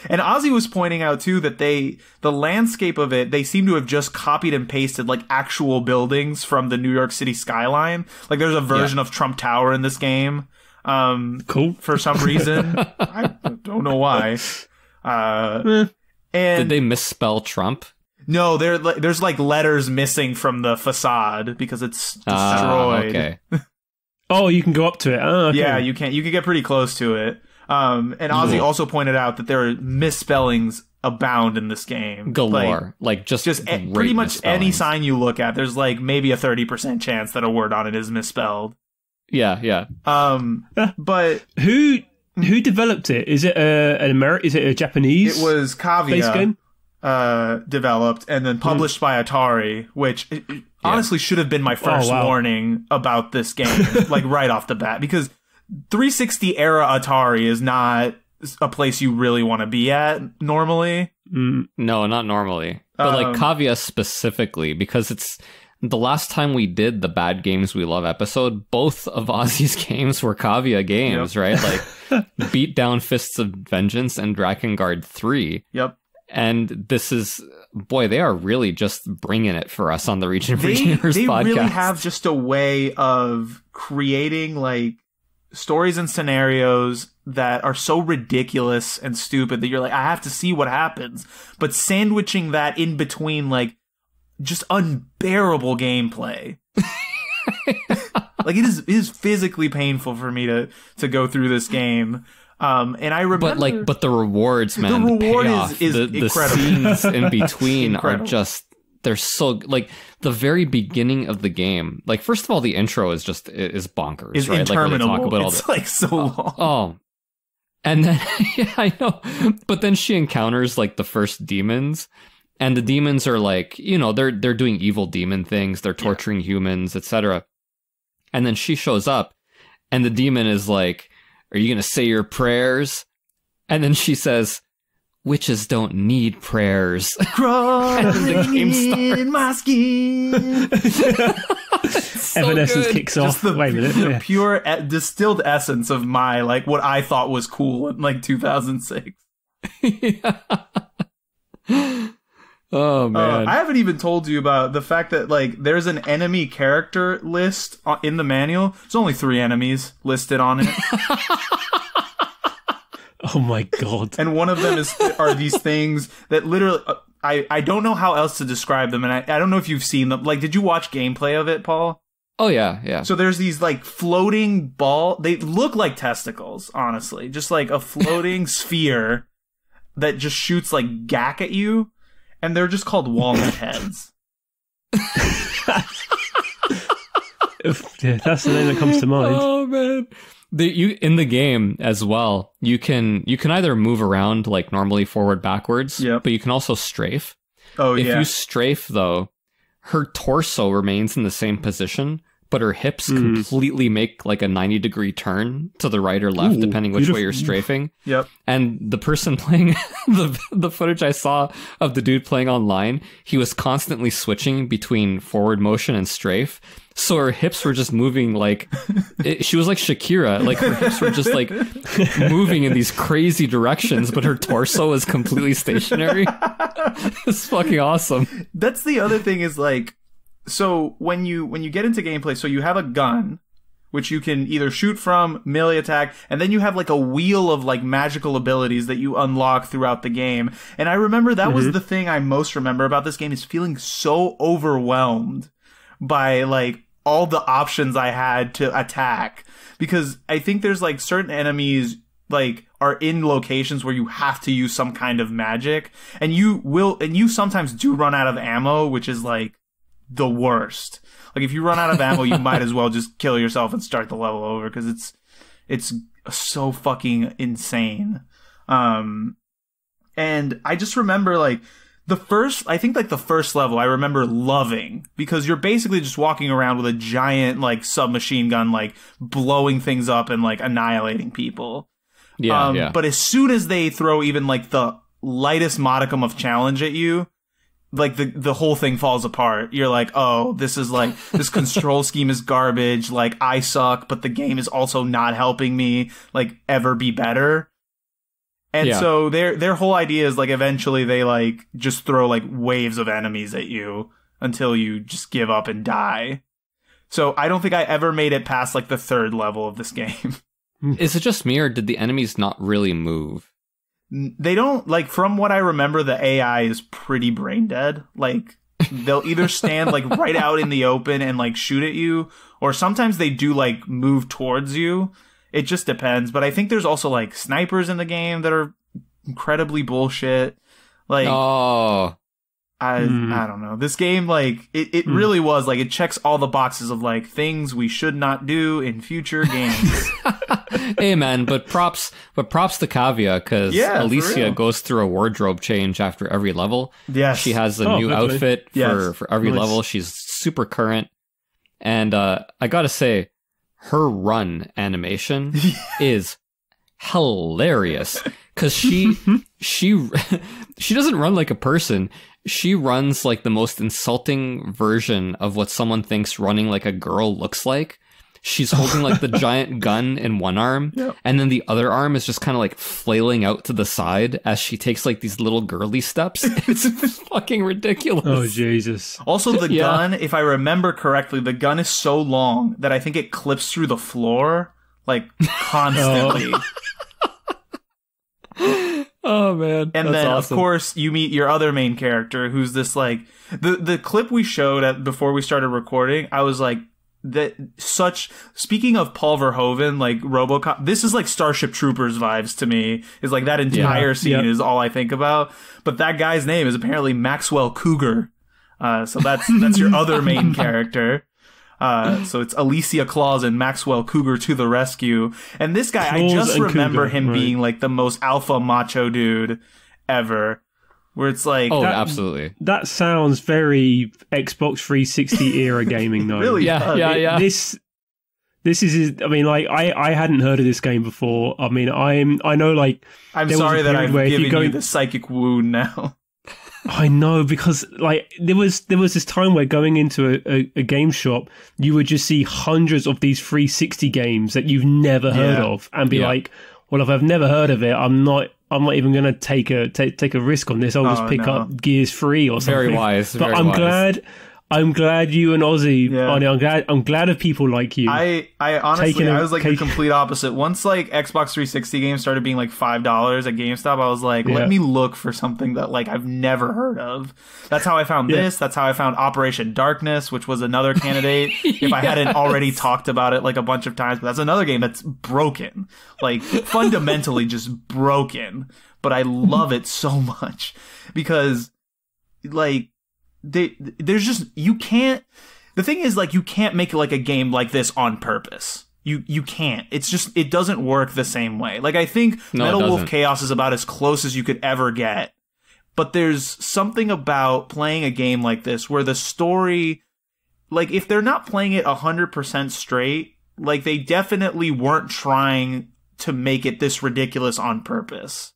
And Ozzy was pointing out, too, that the landscape of it, they seem to have just copied and pasted, like, actual buildings from the New York City skyline. Like, there's a version of Trump Tower in this game. Cool. For some reason. I don't know why. And did they misspell Trump? No, there's, like, letters missing from the facade because it's destroyed. Okay. Oh, you can go up to it. Oh, okay. Yeah, you can get pretty close to it. And Ozzy also pointed out that there are misspellings abound in this game. Galore. Like just pretty much any sign you look at, there's like maybe a 30% chance that a word on it is misspelled. Yeah. But who developed it? Is it a Japanese? It was Kavia game? Developed and then published by Atari, which honestly should have been my first warning about this game, like right off the bat, because 360 era Atari is not a place you really want to be at normally. No, not normally. But like Kavia specifically, because it's the last time we did the Bad Games We Love episode, both of Ozzy's games were Kavia games, right? Like Beat Down Fists of Vengeance and Drakengard 3. Yep. And this is, boy, they are really just bringing it for us on the Region for Gamers podcast. They really have just a way of creating like stories and scenarios that are so ridiculous and stupid that you're like, I have to see what happens. But sandwiching that in between like just unbearable gameplay. Like it is physically painful for me to go through this game. And I remember, but the rewards, man, the reward payoff, is the incredible. scenes in between are just, they're so, like, the very beginning of the game, like, first of all, the intro is bonkers, is right? interminable. Like, when they talk about it's like so long. Oh. And then, yeah, I know. But then she encounters, like, the first demons, and the demons are, like, you know, they're doing evil demon things, they're torturing humans, etc. And then she shows up, and the demon is like, are you going to say your prayers? And then she says, witches don't need prayers. Crawling in my skin. So Evanescence good. kicks off. Wait a minute. The pure distilled essence of my, like, what I thought was cool in, like, 2006. Yeah. Oh, man. I haven't even told you about the fact that, like, there's an enemy character list in the manual. There's only 3 enemies listed on it. Oh my god. And one of them are these things that literally... I don't know how else to describe them, and I don't know if you've seen them. Like, did you watch gameplay of it, Paul? Oh, yeah. So there's these, like, floating ball... They look like testicles, honestly. Just, like, a floating sphere that just shoots, like, gack at you. And they're just called walnut heads. Yeah, that's the name that comes to mind. Oh, man. In the game as well, you can either move around like normally forward, backwards, but you can also strafe. Oh, if you strafe, though, her torso remains in the same position, but her hips completely make like a 90-degree turn to the right or left, depending which way you're strafing. Yep. And the person playing the footage I saw of the dude playing online, he was constantly switching between forward motion and strafe. So her hips were just moving like she was like Shakira. Like her hips were just like moving in these crazy directions, but her torso was completely stationary. It's fucking awesome. That's the other thing is like, so when you get into gameplay, so you have a gun, which you can either shoot from, melee attack, and then you have like a wheel of like magical abilities that you unlock throughout the game. And I remember that was the thing I most remember about this game, is feeling so overwhelmed by like all the options I had to attack. Because I think there's like certain enemies like are in locations where you have to use some kind of magic, and you sometimes do run out of ammo, which is like the worst. Like, if you run out of ammo, you might as well just kill yourself and start the level over, because it's so fucking insane. And I just remember, like, the first level I remember loving, because you're basically just walking around with a giant, like, submachine gun, like, blowing things up and, like, annihilating people. Yeah. But as soon as they throw even, like, the lightest modicum of challenge at you, like, the whole thing falls apart. You're like, oh, this is like, this control scheme is garbage. Like, I suck, but the game is also not helping me, like, ever be better. And so their whole idea is, like, eventually they, like, just throw, like, waves of enemies at you until you just give up and die. So I don't think I ever made it past, like, the third level of this game. Is it just me, or did the enemies not really move? They don't, like, from what I remember, the AI is pretty brain dead. Like, they'll either stand, like, right out in the open and, like, shoot at you, or sometimes they do, like, move towards you. It just depends. But I think there's also, like, snipers in the game that are incredibly bullshit. Like, I don't know. This game, like, it really was, like, it checks all the boxes of, like, things we should not do in future games. Hey, man, but props to Kavia, because Alicia goes through a wardrobe change after every level. Yes. She has a new outfit for every level. She's super current. And I gotta say, her run animation is hilarious, because she doesn't run like a person. She runs like the most insulting version of what someone thinks running like a girl looks like. She's holding like the giant gun in one arm, and then the other arm is just kind of like flailing out to the side as she takes like these little girly steps. It's fucking ridiculous. Oh, Jesus. Also, the gun, if I remember correctly, the gun is so long that I think it clips through the floor, like, constantly. Oh, man. And then, awesome. Of course, you meet your other main character, who's this, like, the clip we showed before we started recording, I was like, speaking of Paul Verhoeven, like, RoboCop, this is like Starship Troopers vibes to me. Is like that entire scene is all I think about. But that guy's name is apparently Maxwell Cougar. So that's your other main character. So it's Alicia Claus and Maxwell Cougar to the rescue. And this guy, I just remember him being like the most alpha macho dude ever. Where it's like... Oh, absolutely. That sounds very Xbox 360 era gaming, though. Really? Yeah. This is... I mean, like, I hadn't heard of this game before. I mean, I know, like... I'm sorry that I've given you the psychic wound now. I know, because, like, there was this time where going into a game shop, you would just see hundreds of these 360 games that you've never heard of, and be like, well, if I've never heard of it, I'm not even going to take a risk on this. I'll just pick up Gears 3 or something. Very wise. But I'm glad you and Ozzy, Arnie, I'm glad of people like you. I honestly, I was like the complete opposite. Once like Xbox 360 games started being like $5 at GameStop, I was like, let me look for something that like I've never heard of. That's how I found this. That's how I found Operation Darkness, which was another candidate. If I hadn't already talked about it like a bunch of times, but that's another game that's broken, like fundamentally just broken. But I love it so much because like, there's just, you can't, the thing is like, you can't make like a game like this on purpose. You can't. It's just, it doesn't work the same way. Like, I think Metal Wolf Chaos is about as close as you could ever get. But there's something about playing a game like this where the story, like, if they're not playing it 100% straight, like, they definitely weren't trying to make it this ridiculous on purpose.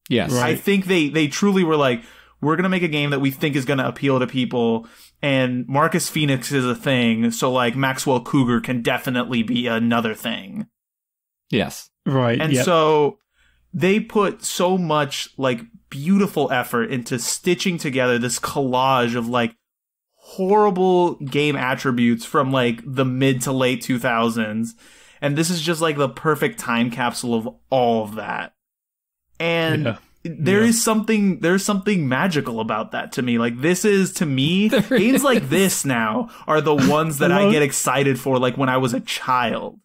Yes. Right. I think they truly were like, we're going to make a game that we think is going to appeal to people, and Marcus Phoenix is a thing, so, like, Maxwell Cougar can definitely be another thing. Yes. Right. And so they put so much, like, beautiful effort into stitching together this collage of, like, horrible game attributes from, like, the mid to late 2000s. And this is just, like, the perfect time capsule of all of that. And... There's something magical about that to me. Like, this is, to me, games like this now are the ones that I get excited for, like, when I was a child.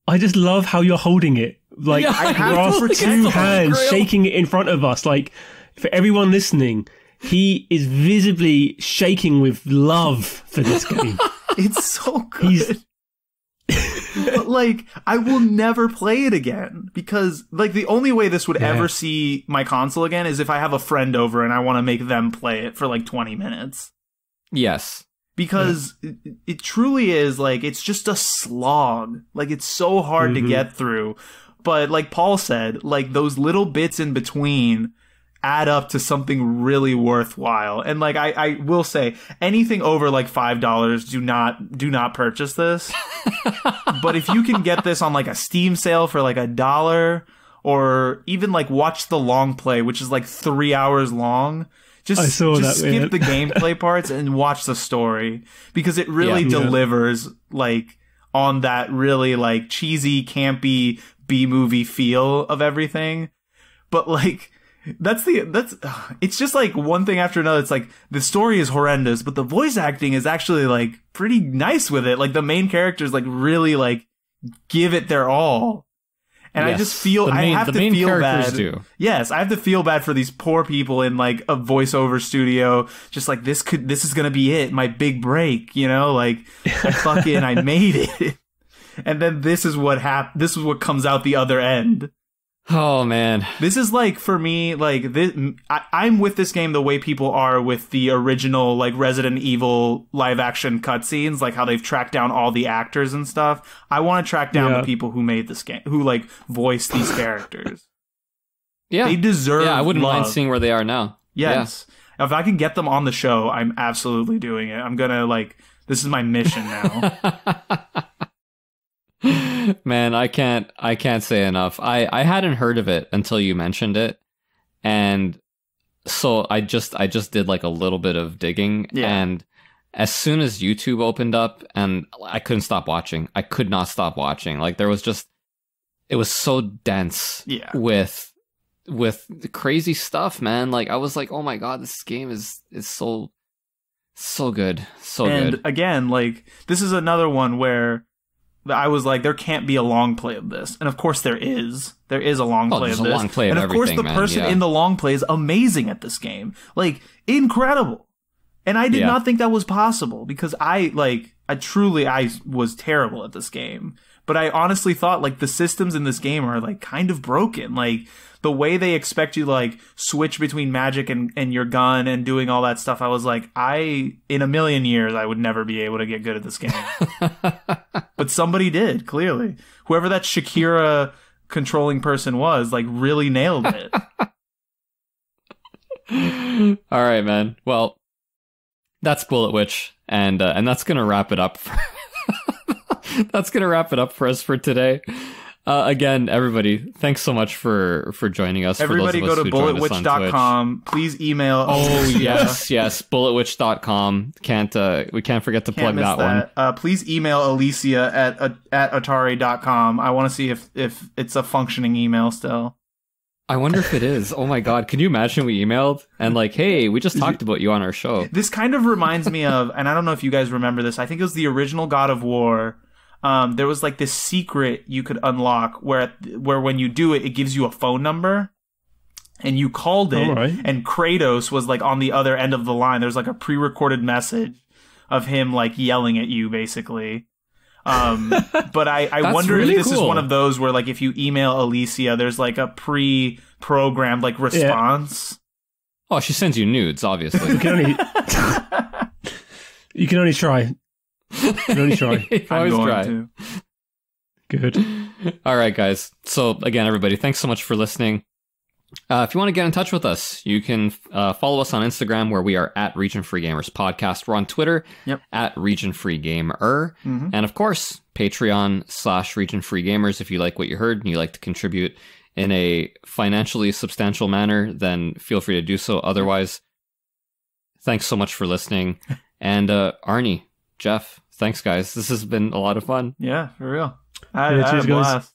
I just love how you're holding it. Like, I have for two hands, shaking it in front of us. Like, for everyone listening, he is visibly shaking with love for this game. It's so good. But, like, I will never play it again because, like, the only way this would ever see my console again is if I have a friend over and I want to make them play it for, like, 20 minutes. Yes. Because it truly is, like, it's just a slog. Like, it's so hard to get through. But, like Paul said, like, those little bits in between add up to something really worthwhile. And, like, I will say, anything over, like, $5, do not purchase this. But if you can get this on, like, a Steam sale for, like, $1, or even, like, watch the long play, which is, like, 3 hours long, just skip the gameplay parts and watch the story. Because it really delivers, like, on that really, like, cheesy, campy B-movie feel of everything. But, like, it's just like one thing after another. It's like the story is horrendous, but the voice acting is actually like pretty nice with it. Like the main characters like really like give it their all. And I just feel I have to feel bad. Yes, I have to feel bad for these poor people in like a voiceover studio. Just like this is gonna be it, my big break. You know, like I made it, and then this is what This is what comes out the other end. Oh man, this is like for me like this. I'm with this game the way people are with the original like Resident Evil live action cutscenes, like how they've tracked down all the actors and stuff. I want to track down the people who made this game, who like voiced these characters. Yeah, they deserve. Yeah, I wouldn't mind seeing where they are now. Yes, if I can get them on the show, I'm absolutely doing it. I'm gonna like this is my mission now. Man, I can't say enough. I hadn't heard of it until you mentioned it, and so I just did like a little bit of digging, and as soon as YouTube opened up, and I couldn't stop watching. I could not stop watching. Like there was just, it was so dense with crazy stuff, man. Like I was like, oh my god, this game is so good, so good. And again, like this is another one where I was like, there can't be a long play of this. And of course there is. There is a long play of this. A long play of and of course the person in the long play is amazing at this game. Like, incredible. And I did not think that was possible because I was terrible at this game. But I honestly thought like the systems in this game are like kind of broken. Like the way they expect you to like switch between magic and your gun and doing all that stuff. I was like, in a million years, I would never be able to get good at this game. But somebody did, clearly. Whoever that Shakira controlling person was, like really nailed it. All right, man. Well, that's Bullet Witch. And that's going to wrap it up. That's going to wrap it up for us for today. Again, everybody, thanks so much for joining us. Everybody for those go of us to who joined us on bulletwitch.com. Please email. Oh, yes, bulletwitch.com. We can't forget to plug that one. Please email Alicia at atari.com. I want to see if it's a functioning email still. I wonder if it is. Oh my god, can you imagine we emailed and like, hey, we just talked about you on our show. This kind of reminds me of, and I don't know if you guys remember this, I think it was the original God of War. There was like this secret you could unlock where when you do it, it gives you a phone number. And you called it, and Kratos was like on the other end of the line. There's like a pre-recorded message of him like yelling at you, basically. But I wonder if this is one of those where like if you email Alicia, there's like a pre-programmed like response. Oh, she sends you nudes, obviously. You can only try. You can only try. I'm going try. To. Good. All right, guys. So again, everybody, thanks so much for listening. If you want to get in touch with us, you can follow us on Instagram where we are at Region Free Gamers Podcast. We're on Twitter at Region Free Gamer. And of course, Patreon/Region Free Gamers. If you like what you heard and you like to contribute in a financially substantial manner, then feel free to do so. Otherwise, thanks so much for listening. And Arnie, Geoff, thanks guys. This has been a lot of fun. Yeah, for real. I had a blast.